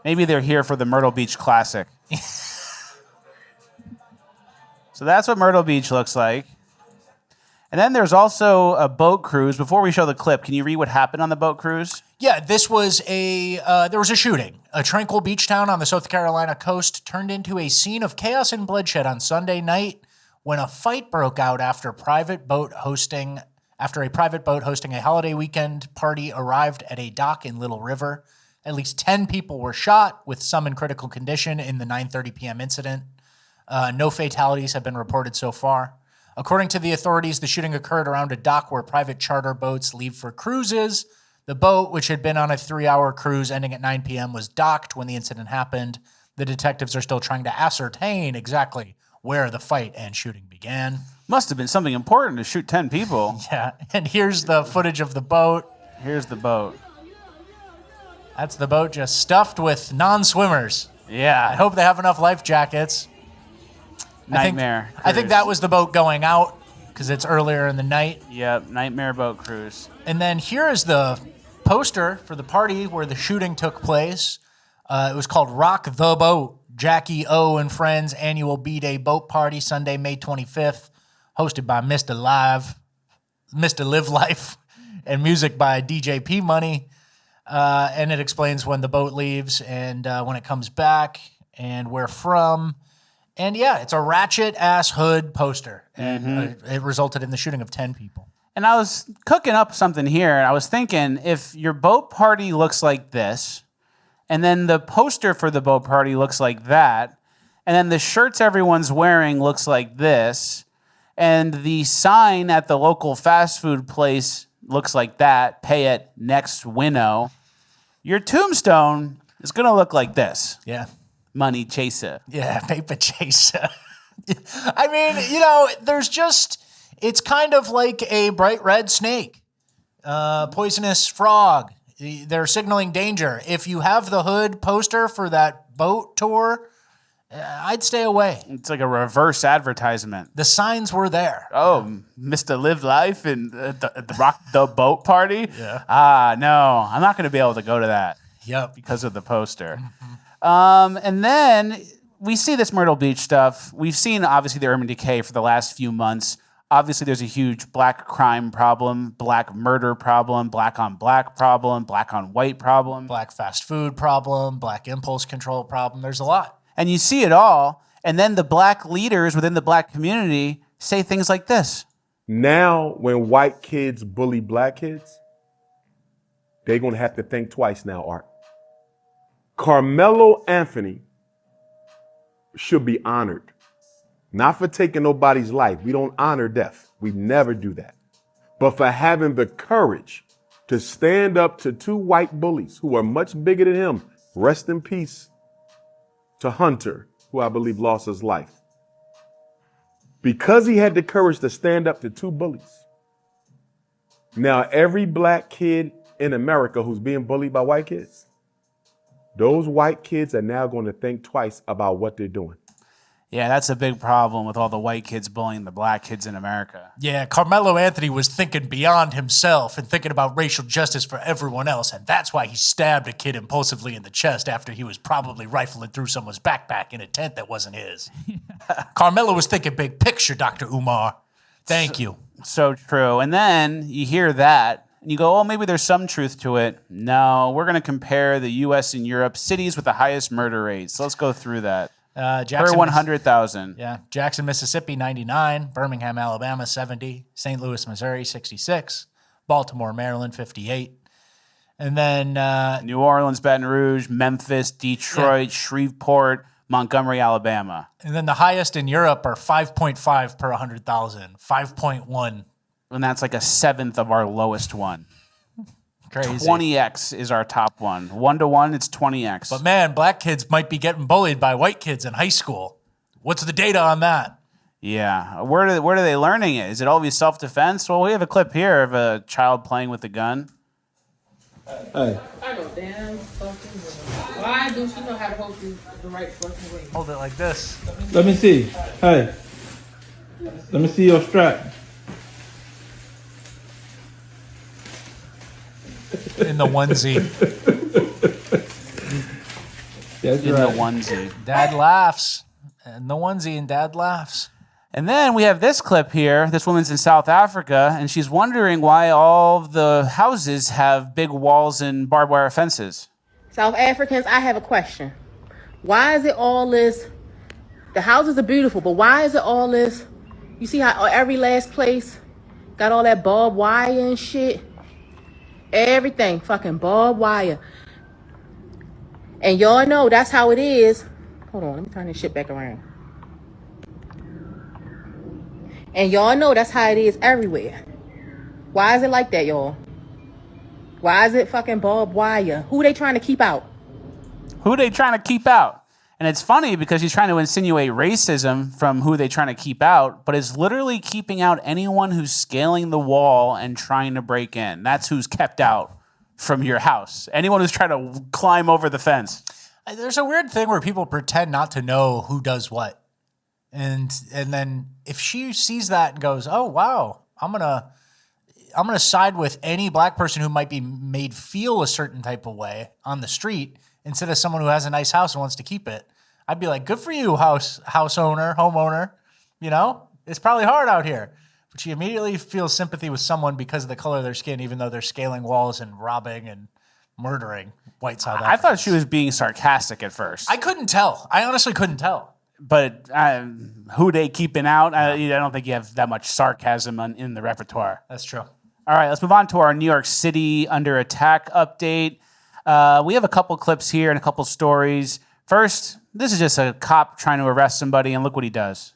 Maybe they're here for the Myrtle Beach Classic. So that's what Myrtle Beach looks like. And then there's also a boat cruise. Before we show the clip, can you read what happened on the boat cruise? Yeah, this was there was a shooting. A tranquil beach town on the South Carolina coast turned into a scene of chaos and bloodshed on Sunday night when a fight broke out after a private boat hosting a holiday weekend party arrived at a dock in Little River. At least 10 people were shot, with some in critical condition in the 9:30 p.m. incident. No fatalities have been reported so far. According to the authorities, the shooting occurred around a dock where private charter boats leave for cruises. The boat, which had been on a 3-hour cruise ending at 9 p.m., was docked when the incident happened. The detectives are still trying to ascertain exactly where the fight and shooting began. Must have been something important to shoot 10 people. Yeah, and here's the footage of the boat. Here's the boat. That's the boat just stuffed with non-swimmers. Yeah. I hope they have enough life jackets. Nightmare. I think that was the boat going out because it's earlier in the night. Yep, nightmare boat cruise. And then here is the poster for the party where the shooting took place. It was called Rock the Boat, Jackie O and Friends Annual B-Day Boat Party, Sunday, May 25th, hosted by Mr. Live Life, and music by DJ P Money. And it explains when the boat leaves and when it comes back and where from. And yeah, it's a ratchet-ass hood poster. And it resulted in the shooting of 10 people. And I was cooking up something here, and I was thinking, if your boat party looks like this, and then the poster for the boat party looks like that, and then the shirts everyone's wearing looks like this, and the sign at the local fast food place looks like that, pay it next winnow, your tombstone is going to look like this. Yeah. Money chaser. Yeah, paper chaser. I mean, it's kind of like a bright red snake, poisonous frog. They're signaling danger. If you have the hood poster for that boat tour, I'd stay away. It's like a reverse advertisement. The signs were there. Oh, Mr. Live Life and the Rock the Boat Party? Yeah. No, I'm not going to be able to go to that. Yep. Because of the poster. And then we see this Myrtle Beach stuff. We've seen, obviously, the urban decay for the last few months. Obviously, there's a huge black crime problem, black murder problem, black on black problem, black on white problem. Black fast food problem, black impulse control problem. There's a lot. And you see it all. And then the black leaders within the black community say things like this. Now, when white kids bully black kids, they're going to have to think twice now, Art. Carmelo Anthony should be honored. Not for taking nobody's life. We don't honor death. We never do that. But for having the courage to stand up to two white bullies who are much bigger than him. Rest in peace to Hunter, who I believe lost his life. Because he had the courage to stand up to two bullies. Now, every black kid in America who's being bullied by white kids, those white kids are now going to think twice about what they're doing. Yeah, that's a big problem with all the white kids bullying the black kids in America. Yeah, Carmelo Anthony was thinking beyond himself and thinking about racial justice for everyone else, and that's why he stabbed a kid impulsively in the chest after he was probably rifling through someone's backpack in a tent that wasn't his. Carmelo was thinking big picture, Dr. Umar. Thank you. So true. And then you hear that, and you go, oh, maybe there's some truth to it. No, we're going to compare the U.S. and Europe, cities with the highest murder rates. So let's go through that. Per 100,000. Yeah. Jackson, Mississippi, 99. Birmingham, Alabama, 70. St. Louis, Missouri, 66. Baltimore, Maryland, 58. And then New Orleans, Baton Rouge, Memphis, Detroit, Shreveport, Montgomery, Alabama. And then the highest in Europe are 5.5 per 100,000. 5.1. And that's like a seventh of our lowest one. Crazy. 20x is our top one. 1-to-1, it's 20x. But man, black kids might be getting bullied by white kids in high school. What's the data on that? Yeah. Where are they learning it? Is it always self-defense? Well, we have a clip here of a child playing with a gun. Hey. I know damn fucking well. Why don't you know how to hold the right fucking way? Hold it like this. Let me see. Hey. Let me see your strap. In the onesie. That's in right. The onesie. Dad laughs. In the onesie and dad laughs. And then we have this clip here. This woman's in South Africa, and she's wondering why all the houses have big walls and barbed wire fences. South Africans, I have a question. Why is it all this? The houses are beautiful, but why is it all this? You see how every last place got all that barbed wire and shit? Everything fucking barbed wire. And y'all know that's how it is. Hold on, let me turn this shit back around. And y'all know that's how it is everywhere. Why is it like that, y'all? Why is it fucking barbed wire? Who they trying to keep out? Who they trying to keep out? And it's funny because he's trying to insinuate racism from who they trying to keep out, but it's literally keeping out anyone who's scaling the wall and trying to break in. That's who's kept out from your house. Anyone who's trying to climb over the fence. There's a weird thing where people pretend not to know who does what. And then if she sees that and goes, "Oh wow, I'm gonna side with any black person who might be made feel a certain type of way on the street instead of someone who has a nice house and wants to keep it," I'd be like, "Good for you, house owner, homeowner. You know, it's probably hard out here." But she immediately feels sympathy with someone because of the color of their skin, even though they're scaling walls and robbing and murdering white South Africans. I thought she was being sarcastic at first. I couldn't tell. I honestly couldn't tell. But who they keeping out? I don't think you have that much sarcasm in the repertoire. That's true. All right, let's move on to our New York City under attack update. We have a couple clips here and a couple stories. First, this is just a cop trying to arrest somebody, and look what he does.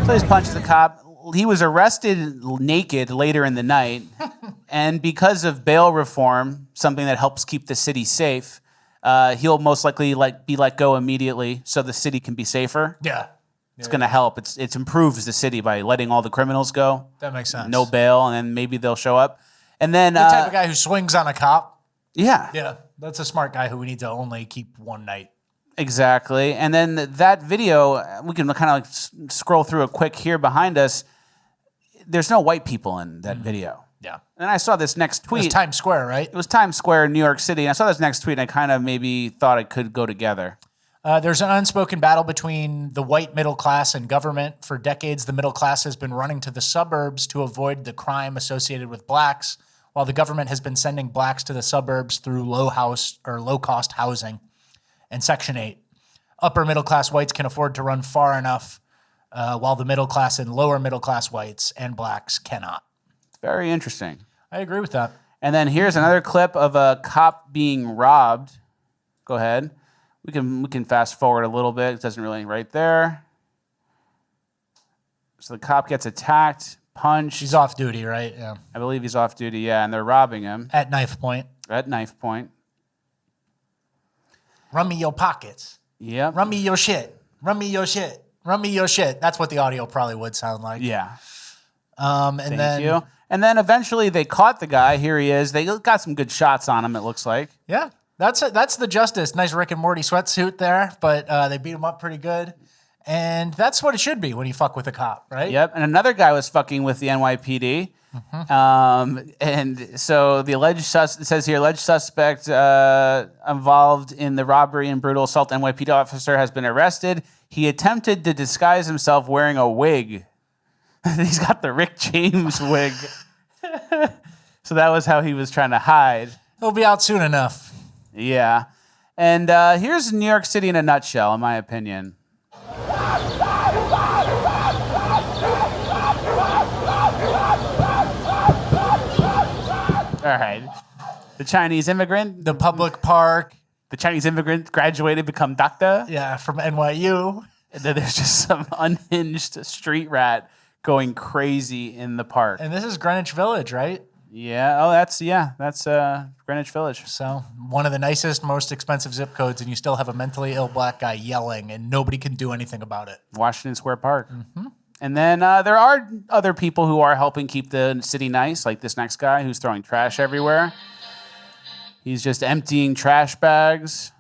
So he punches the cop. He was arrested naked later in the night, and because of bail reform, something that helps keep the city safe, he'll most likely be let go immediately so the city can be safer. Yeah. It's going to help. It improves the city by letting all the criminals go. That makes sense. No bail, and then maybe they'll show up. And then the type of guy who swings on a cop. Yeah. Yeah, that's a smart guy who we need to only keep one night. Exactly. And then that video, we can kind of like scroll through it quick here behind us. There's no white people in that video. Yeah. And I saw this next tweet. It was Times Square, right? It was Times Square in New York City. And I saw this next tweet and I kind of maybe thought it could go together. There's an unspoken battle between the white middle class and government. For decades, the middle class has been running to the suburbs to avoid the crime associated with blacks, while the government has been sending blacks to the suburbs through low-cost housing. And Section 8. Upper middle class whites can afford to run far enough, while the middle class and lower middle class whites and blacks cannot. Very interesting. I agree with that. And then here's another clip of a cop being robbed. Go ahead. We can fast forward a little bit. It doesn't really right there. So the cop gets attacked, punched. He's off duty, right? Yeah. I believe he's off duty, yeah, and they're robbing him. At knife point. At knife point. Run me your pockets. Yep. Run me your shit. Run me your shit. Run me your shit. That's what the audio probably would sound like. Yeah. Thank you. And then eventually they caught the guy. Here he is. They got some good shots on him, it looks like. Yeah. That's the justice. Nice Rick and Morty sweatsuit there, but they beat him up pretty good. And that's what it should be when you fuck with a cop, right? Yep. And another guy was fucking with the NYPD. And so the alleged it says here, alleged suspect involved in the robbery and brutal assault NYPD officer has been arrested. He attempted to disguise himself wearing a wig. He's got the Rick James wig. So that was how he was trying to hide. He'll be out soon enough. Yeah. And here's New York City in a nutshell, in my opinion. All right. The Chinese immigrant. The public park. The Chinese immigrant graduated, become doctor. Yeah, from NYU. And then there's just some unhinged street rat going crazy in the park. And this is Greenwich Village, right? Yeah. Oh, that's Greenwich Village. So one of the nicest, most expensive zip codes, and you still have a mentally ill black guy yelling, and nobody can do anything about it. Washington Square Park. Mm-hmm. And then there are other people who are helping keep the city nice, like this next guy who's throwing trash everywhere. He's just emptying trash bags.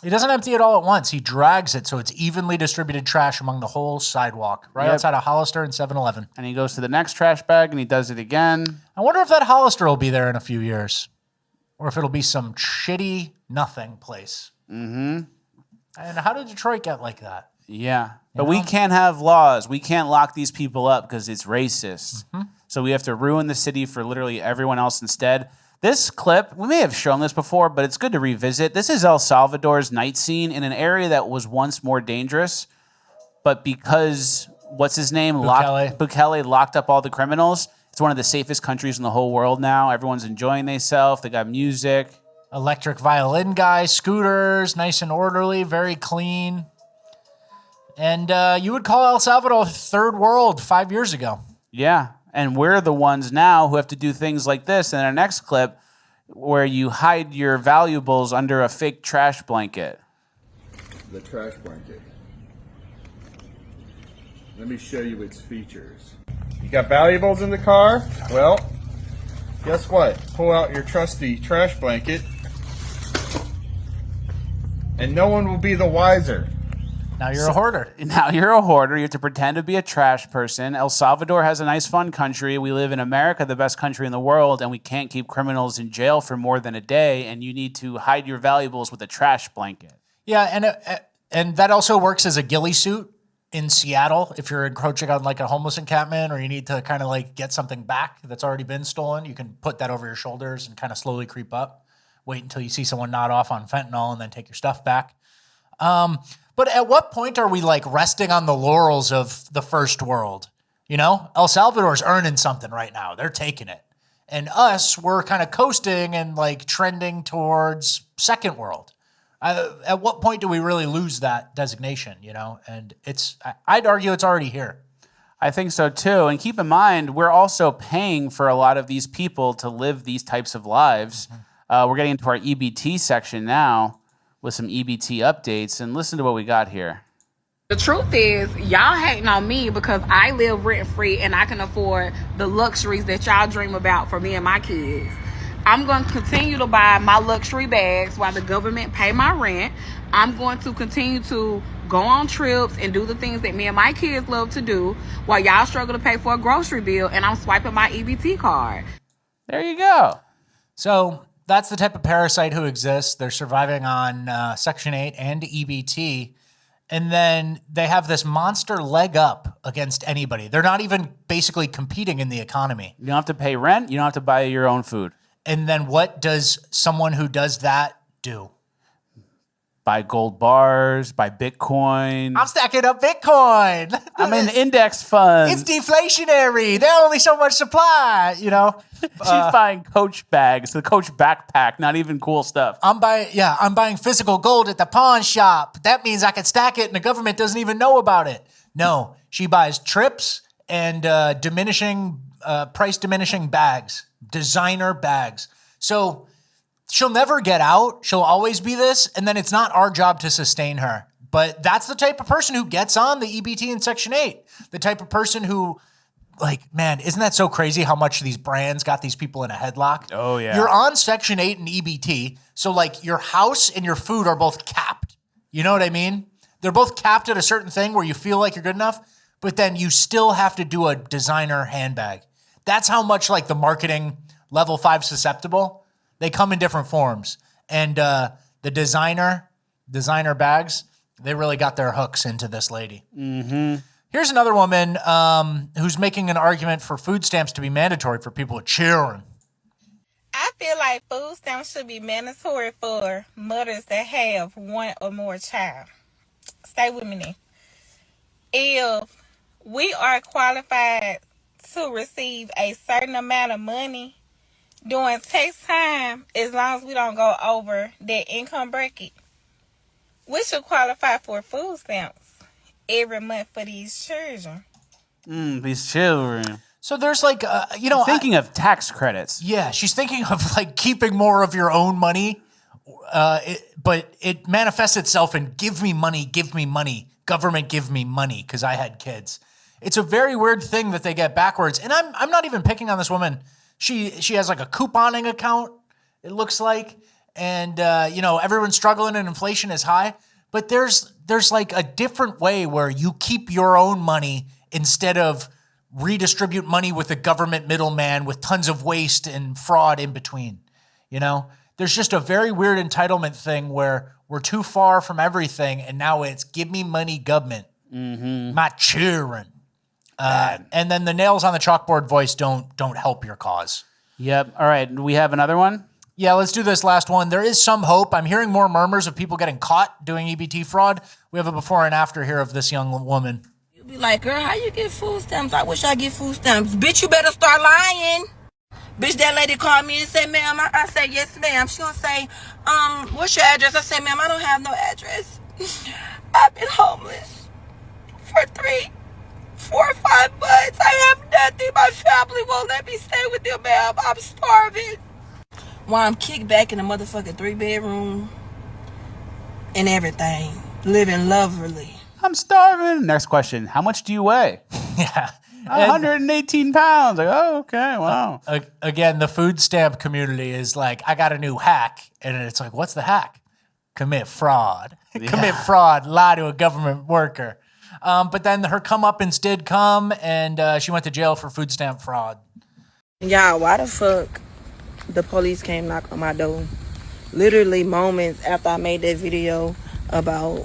He doesn't empty it all at once. He drags it so it's evenly distributed trash among the whole sidewalk, right outside of Hollister and 7-Eleven. And he goes to the next trash bag and he does it again. I wonder if that Hollister will be there in a few years. Or if it'll be some shitty nothing place. Mm-hmm. And how did Detroit get like that? Yeah. But we can't have laws. We can't lock these people up because it's racist. Mm-hmm. So we have to ruin the city for literally everyone else instead. This clip, we may have shown this before, but it's good to revisit. This is El Salvador's night scene in an area that was once more dangerous. But because, what's his name? Bukele locked up all the criminals. It's one of the safest countries in the whole world now. Everyone's enjoying themselves. They got music. Electric violin guy, scooters, nice and orderly, very clean. And you would call El Salvador third world 5 years ago. Yeah. And we're the ones now who have to do things like this in our next clip where you hide your valuables under a fake trash blanket. The trash blanket. Let me show you its features. You got valuables in the car? Well, guess what? Pull out your trusty trash blanket and no one will be the wiser. Now you're a hoarder. Now you're a hoarder. You have to pretend to be a trash person. El Salvador has a nice, fun country. We live in America, the best country in the world, and we can't keep criminals in jail for more than a day, and you need to hide your valuables with a trash blanket. Yeah, and that also works as a ghillie suit in Seattle. If you're encroaching on like a homeless encampment or you need to kind of like get something back that's already been stolen, you can put that over your shoulders and kind of slowly creep up. Wait until you see someone nod off on fentanyl and then take your stuff back. But at what point are we like resting on the laurels of the first world? You know, El Salvador's earning something right now. They're taking it. And us, we're kind of coasting and like trending towards second world. At what point do we really lose that designation, you know? And I'd argue it's already here. I think so too. And keep in mind, we're also paying for a lot of these people to live these types of lives. We're getting into our EBT section now with some EBT updates, and listen to what we got here. The truth is, y'all hating on me because I live rent-free and I can afford the luxuries that y'all dream about for me and my kids. I'm going to continue to buy my luxury bags while the government pay my rent. I'm going to continue to go on trips and do the things that me and my kids love to do while y'all struggle to pay for a grocery bill and I'm swiping my EBT card. There you go. So that's the type of parasite who exists. They're surviving on Section 8 and EBT. And then they have this monster leg up against anybody. They're not even basically competing in the economy. You don't have to pay rent. You don't have to buy your own food. And then what does someone who does that do? Buy gold bars, buy Bitcoin. I'm stacking up Bitcoin. I'm in index funds. It's deflationary. There's only so much supply, you know. She's buying Coach bags, the Coach backpack, not even cool stuff. I'm buying physical gold at the pawn shop. That means I can stack it and the government doesn't even know about it. No, she buys trips and price diminishing bags, designer bags. So she'll never get out. She'll always be this. And then it's not our job to sustain her. But that's the type of person who gets on the EBT and Section 8. The type of person who, like, man, isn't that so crazy how much these brands got these people in a headlock? Oh, yeah. You're on Section 8 and EBT. So, like, your house and your food are both capped. You know what I mean? They're both capped at a certain thing where you feel like you're good enough, but then you still have to do a designer handbag. That's how much, like, the marketing level 5 susceptible. They come in different forms. And the designer bags, they really got their hooks into this lady. Mm-hmm. Here's another woman who's making an argument for food stamps to be mandatory for people with children. I feel like food stamps should be mandatory for mothers that have one or more child. Stay with me now. If we are qualified to receive a certain amount of money during tax time, as long as we don't go over that income bracket, we should qualify for food stamps every month for these children. These children. So there's like, thinking of tax credits. Yeah, she's thinking of like keeping more of your own money, but it manifests itself in give me money, government give me money because I had kids. It's a very weird thing that they get backwards. And I'm not even picking on this woman. She has like a couponing account, it looks like. And, everyone's struggling and inflation is high. But there's like a different way where you keep your own money instead of redistribute money with a government middleman with tons of waste and fraud in between. You know, there's just a very weird entitlement thing where we're too far from everything. And now it's give me money, government, my children. And then the nails on the chalkboard voice don't help your cause. Yep. All right. Do we have another one? Yeah, let's do this last one. There is some hope. I'm hearing more murmurs of people getting caught doing EBT fraud. We have a before and after here of this young woman. You be like, girl, how you get food stamps? I wish I get food stamps. Bitch, you better start lying. Bitch, that lady called me and said, ma'am, I said, yes, ma'am. She gonna say, what's your address? I said, ma'am, I don't have no address. I've been homeless for 3, 4, or 5 months. I have nothing. My family won't let me stay with them, ma'am. I'm starving. While I'm kicked back in a motherfucking 3-bedroom and everything, living lovely. I'm starving. Next question. How much do you weigh? Yeah. 118 pounds. Like, oh, okay. Wow. Again, the food stamp community is like, I got a new hack. And it's like, what's the hack? Commit fraud. Yeah. Commit fraud. Lie to a government worker. But then her comeuppance did come, and she went to jail for food stamp fraud. Y'all, why the fuck the police came knock on my door? Literally moments after I made that video about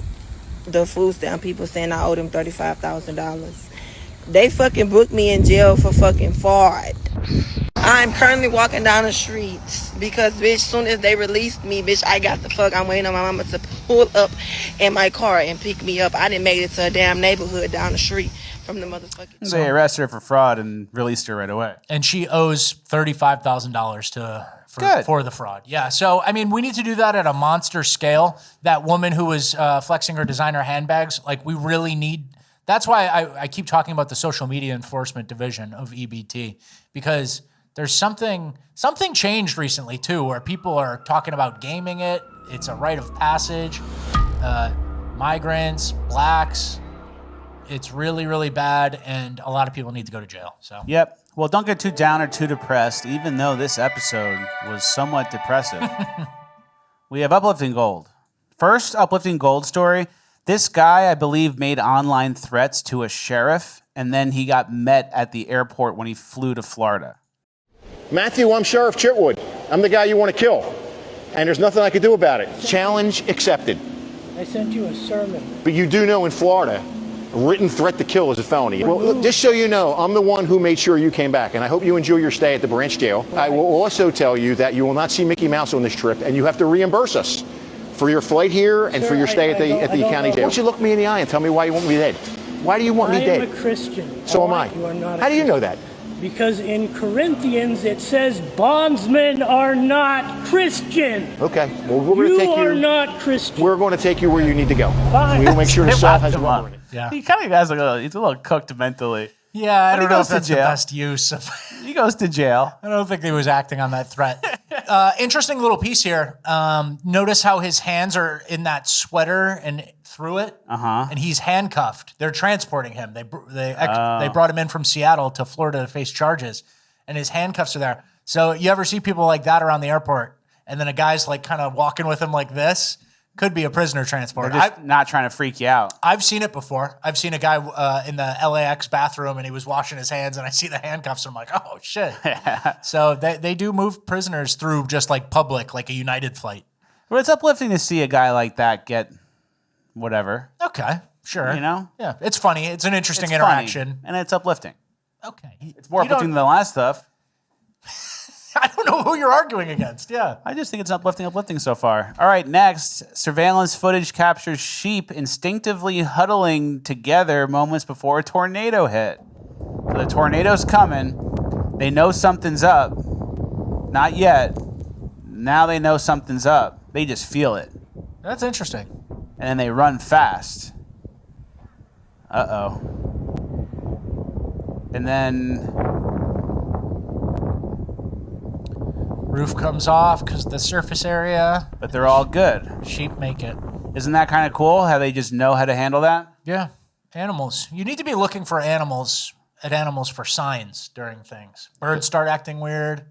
the food stamp people saying I owed them $35,000. They fucking booked me in jail for fucking fraud. I'm currently walking down the street because, bitch, soon as they released me, bitch, I'm waiting on my mama to pull up in my car and pick me up. I didn't make it to a damn neighborhood down the street from the motherfucking... They arrested her for fraud and released her right away. And she owes $35,000 for the fraud. Yeah, so, I mean, we need to do that at a monster scale. That woman who was flexing her designer handbags, like, we really need... That's why I keep talking about the social media enforcement division of EBT, because there's something changed recently, too, where people are talking about gaming it. It's a rite of passage. Migrants, blacks, It's really, really bad, and a lot of people need to go to jail. So. Yep. Well, don't get too down or too depressed, even though this episode was somewhat depressive. We have uplifting gold. First uplifting gold story. This guy, I believe, made online threats to a sheriff, and then he got met at the airport when he flew to Florida. Matthew, I'm Sheriff Chitwood. I'm the guy you want to kill, and there's nothing I can do about it. Challenge accepted. I sent you a sermon. But you do know in Florida, a written threat to kill is a felony. Well, look, just so you know, I'm the one who made sure you came back, and I hope you enjoy your stay at the branch jail. I will also tell you that you will not see Mickey Mouse on this trip, and you have to reimburse us for your flight here and for your stay at the county jail. Why don't you look me in the eye and tell me why you want me dead? Why do you want me dead? I am a Christian. So am I. You are not. How do you know that? Because in Corinthians it says bondsmen are not Christian. Okay. Well, we're going to take you. You are not Christian. We're going to take you where you need to go. Fine. We will make sure the cell has rubber in it. Yeah. He kind of has he's a little cooked mentally. Yeah, I But he don't know goes if to that's the jail. best use of. He goes to jail. I don't think he was acting on that threat. Interesting little piece here. Notice how his hands are in that sweater and through it, and he's handcuffed. They're transporting him. They brought him in from Seattle to Florida to face charges, and his handcuffs are there. So you ever see people like that around the airport, and then a guy's like kind of walking with him like this? Could be a prisoner transport. They're just not trying to freak you out. I've seen it before. I've seen a guy in the LAX bathroom, and he was washing his hands, and I see the handcuffs, and I'm like, oh, shit. So they do move prisoners through just like public, like a United flight. Well, it's uplifting to see a guy like that get whatever. Okay, sure. You know? Yeah, it's funny. It's an interesting It's interaction. funny, and it's uplifting. Okay. It's more uplifting than the last stuff. I don't know who you're arguing against. Yeah. I just think it's uplifting so far. All right, next. Surveillance footage captures sheep instinctively huddling together moments before a tornado hit. So the tornado's coming. They know something's up. Not yet. Now they know something's up. They just feel it. That's interesting. And then they run fast. Uh-oh. And then roof comes off because the surface area. But they're all good. Sheep make it. Isn't that kind of cool how they just know how to handle that? Yeah. Animals. You need to be looking for animals for signs during things. Birds start acting weird.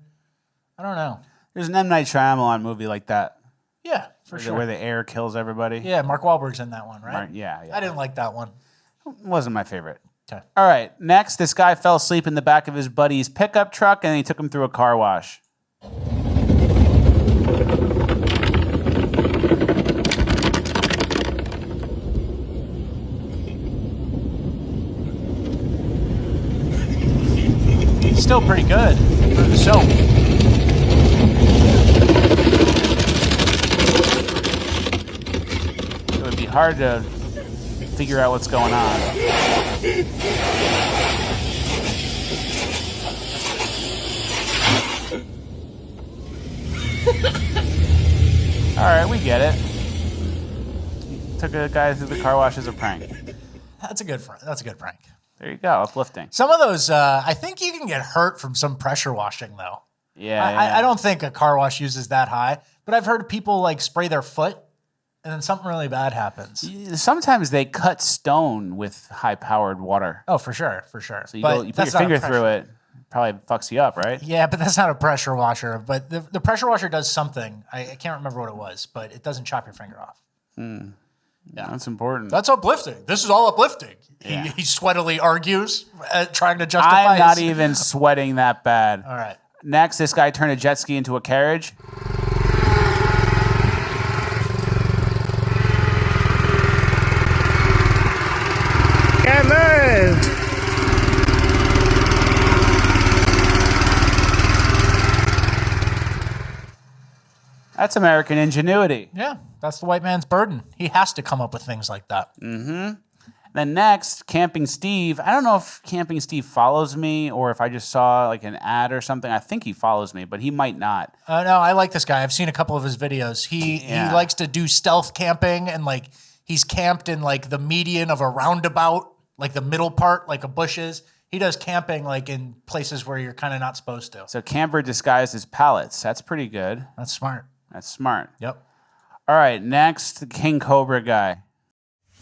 I don't know. There's an M. Night Shyamalan movie like that. Yeah, for sure. Where the air kills everybody. Yeah, Mark Wahlberg's in that one, right? Yeah. I didn't like that one. Wasn't my favorite. Okay. All right. Next, this guy fell asleep in the back of his buddy's pickup truck, and he took him through a car wash. Still pretty good for the soap. It would be hard to figure out what's going on. All right, we get it. Took a guy through the car wash as a prank. That's a good prank. There you go, uplifting. Some of those, I think you can get hurt from some pressure washing, though. Yeah, I don't think a car wash uses that high, but I've heard people like spray their foot, and then something really bad happens. Sometimes they cut stone with high-powered water. Oh, for sure. So you put your finger through it, probably fucks you up, right? Yeah, but that's not a pressure washer. But the pressure washer does something. I can't remember what it was, but it doesn't chop your finger off. Yeah, that's important. That's uplifting. This is all uplifting. Yeah. He sweatily argues, trying to justify I'm not his- even sweating that bad. All right. Next, this guy turned a jet ski into a carriage. That's American ingenuity. Yeah, that's the white man's burden. He has to come up with things like that. Mm-hmm. Then next, Camping Steve. I don't know if Camping Steve follows me or if I just saw like an ad or something. I think he follows me, but he might not. No, I like this guy. I've seen a couple of his videos. He likes to do stealth camping, and like he's camped in like the median of a roundabout, like the middle part, like a bushes. He does camping like in places where you're kind of not supposed to. So camper disguised as pallets. That's pretty good. That's smart. That's smart. Yep. All right, next, the King Cobra guy.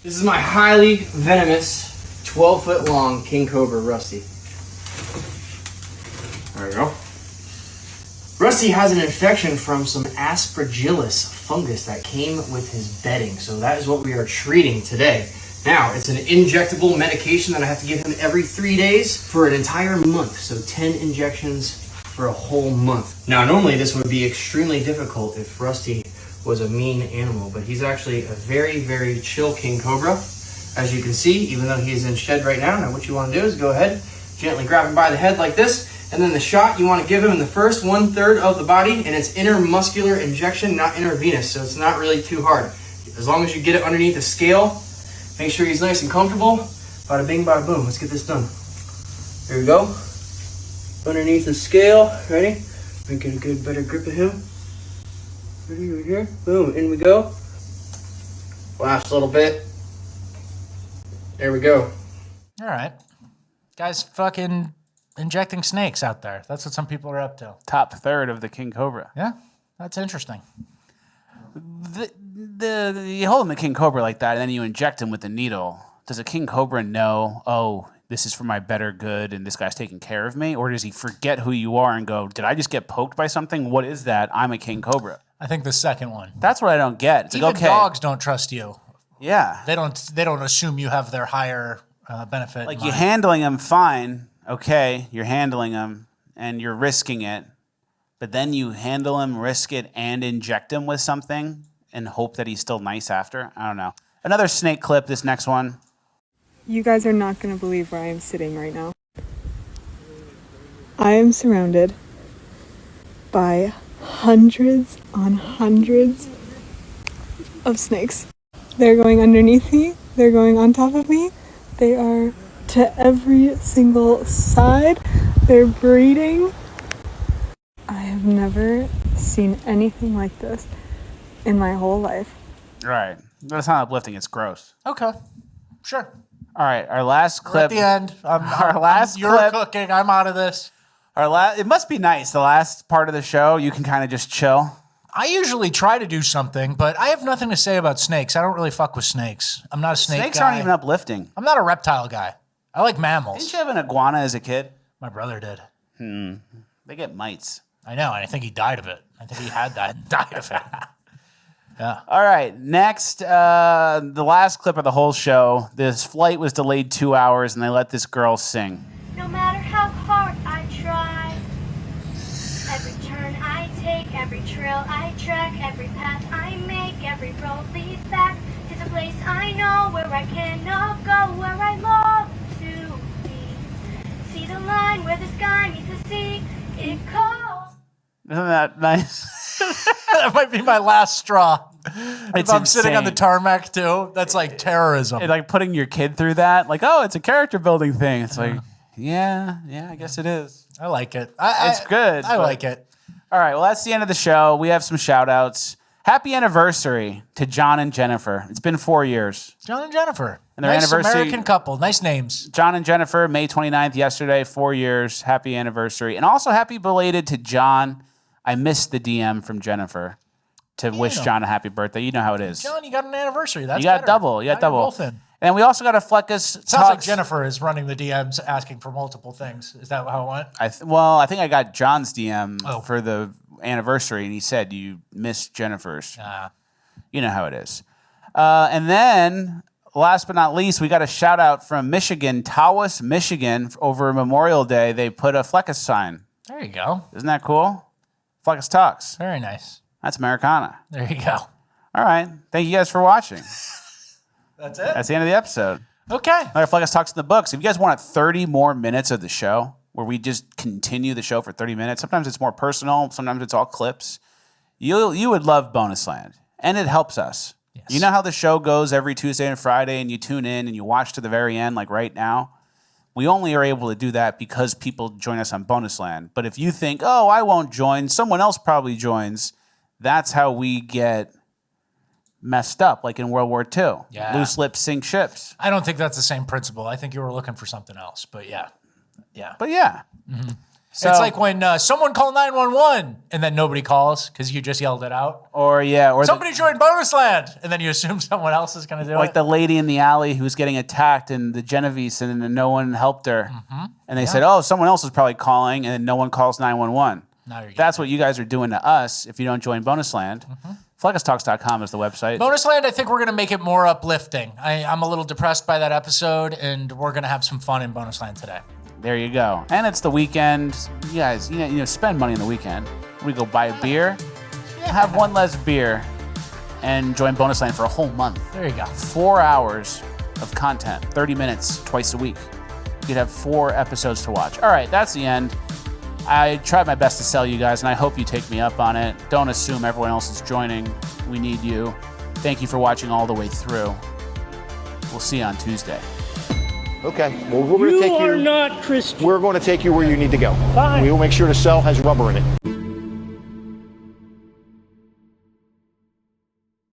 This is my highly venomous 12-foot long king cobra, Rusty. There we go. Rusty has an infection from some aspergillus fungus that came with his bedding, so that is what we are treating today. Now, it's an injectable medication that I have to give him every 3 days for an entire month, so 10 injections for a whole month. Now, normally this would be extremely difficult if Rusty was a mean animal, but he's actually a very, very chill king cobra, as you can see, even though he is in shed right now. Now, what you want to do is go ahead, gently grab him by the head like this, and then the shot you want to give him in the first 1/3 of the body, and it's intermuscular injection, not intravenous, so it's not really too hard. As long as you get it underneath the scale, make sure he's nice and comfortable. Bada bing, bada boom. Let's get this done. There we go. Underneath the scale. Ready? Make it a good, better grip of him. Ready, right here. Boom, in we go. Last little bit. There we go. All right. Guys fucking injecting snakes out there. That's what some people are up to. Top third of the king cobra. Yeah, that's interesting. You hold him the king cobra like that, and then you inject him with the needle. Does a king cobra know, oh, this is for my better good, and this guy's taking care of me? Or does he forget who you are and go, did I just get poked by something? What is that? I'm a king cobra. I think the second one. That's what I don't get. It's Even like, okay. dogs don't trust you. Yeah. They don't assume you have their higher benefit. Like, you're handling him fine. Okay, you're handling him, and you're risking it. But then you handle him, risk it, and inject him with something and hope that he's still nice after. I don't know. Another snake clip, this next one. You guys are not going to believe where I am sitting right now. I am surrounded by hundreds on hundreds of snakes. They're going underneath me. They're going on top of me. They are to every single side. They're breeding. I have never seen anything like this in my whole life. Right. That's not uplifting. It's gross. Okay. Sure. All right. Our last We're clip. at the end. You're clip. cooking. I'm out of this. It must be nice. The last part of the show, you can kind of just chill. I usually try to do something, but I have nothing to say about snakes. I don't really fuck with snakes. I'm not a snake Snakes guy. aren't even uplifting. I'm not a reptile guy. I like mammals. Didn't you have an iguana as a kid? My brother did. They get mites. I know, and I think he died of it. I think he had that and died of it. Yeah. All right. Next, the last clip of the whole show. This flight was delayed 2 hours, and they let this girl sing. No matter how hard I try, every turn I take, every trail I track, every path I make, every road leads back to the place I know where I cannot go, where I long to be. See the line where the sky meets the sea, it calls. Isn't that nice? That might be my last straw. It's If I'm sitting on insane. the tarmac too, that's like terrorism. It's like putting your kid through that. Like, oh, it's a character building thing. It's like, yeah, I guess it is. I like it. It's good. I but- like it. All right, well, that's the end of the show. We have some shout outs. Happy anniversary to John and Jennifer. It's been 4 years. John and Jennifer. And their Nice anniversary- American couple. Nice names. John and Jennifer, May 29th, yesterday, 4 years. Happy anniversary. And also happy belated to John. I missed the DM from Jennifer to wish John a happy birthday. You know how it is. John, you got an anniversary. That's you got better. double. You got Now you're double. both in. And we also got a Fleckus It sounds like Talks. Jennifer is running the DMs asking for multiple things. Is that how it went? I think I got John's DM Oh. for the anniversary, and he said you missed Jennifer's. You know how it is. And then, last but not least, we got a shout out from Michigan, Tawas, Michigan, over Memorial Day. They put a Fleckus sign. There you go. Isn't that cool? Fleckus Talks. Very nice. That's Americana. There you go. All right. Thank you guys for watching. That's it. That's the end of the episode. Okay. Another Fleckus Talks in the books. If you guys want 30 more minutes of the show, where we just continue the show for 30 minutes, sometimes it's more personal, sometimes it's all clips, you would love Bonus Land. And it helps us. Yes. You know how the show goes every Tuesday and Friday, and you tune in and you watch to the very end, like right now? We only are able to do that because people join us on Bonus Land. But if you think, oh, I won't join, someone else probably joins, that's how we get messed up, like in World War II. Yeah. Loose lips sink ships. I don't think that's the same principle. I think you were looking for something else, but yeah. Yeah. But yeah. Mm-hmm. So, it's like when someone call 911 and then nobody calls because you just yelled it out. Or somebody joined Bonus Land and then you assume someone else is going to do it. Like the lady in the alley who was getting attacked in the Genovese and then no one helped her. And they said, oh, someone else is probably calling, and then no one calls 911. That's what you guys are doing to us if you don't join Bonus Land. FleckisTalks.com is the website. Bonus Land, I think we're going to make it more uplifting. I'm a little depressed by that episode, and we're going to have some fun in Bonus Land today. There you go. And it's the weekend. You guys, you know, spend money on the weekend. We go buy a beer, have one less beer, and join Bonus Land for a whole month. There you go. 4 hours of content, 30 minutes twice a week. You could have 4 episodes to watch. All right, that's the end. I tried my best to sell you guys, and I hope you take me up on it. Don't assume everyone else is joining. We need you. Thank you for watching all the way through. We'll see you on Tuesday. Okay. Well, we're going to take you. You are not Christian. We're going to take you where you need to go. Fine. We will make sure the cell has rubber in it.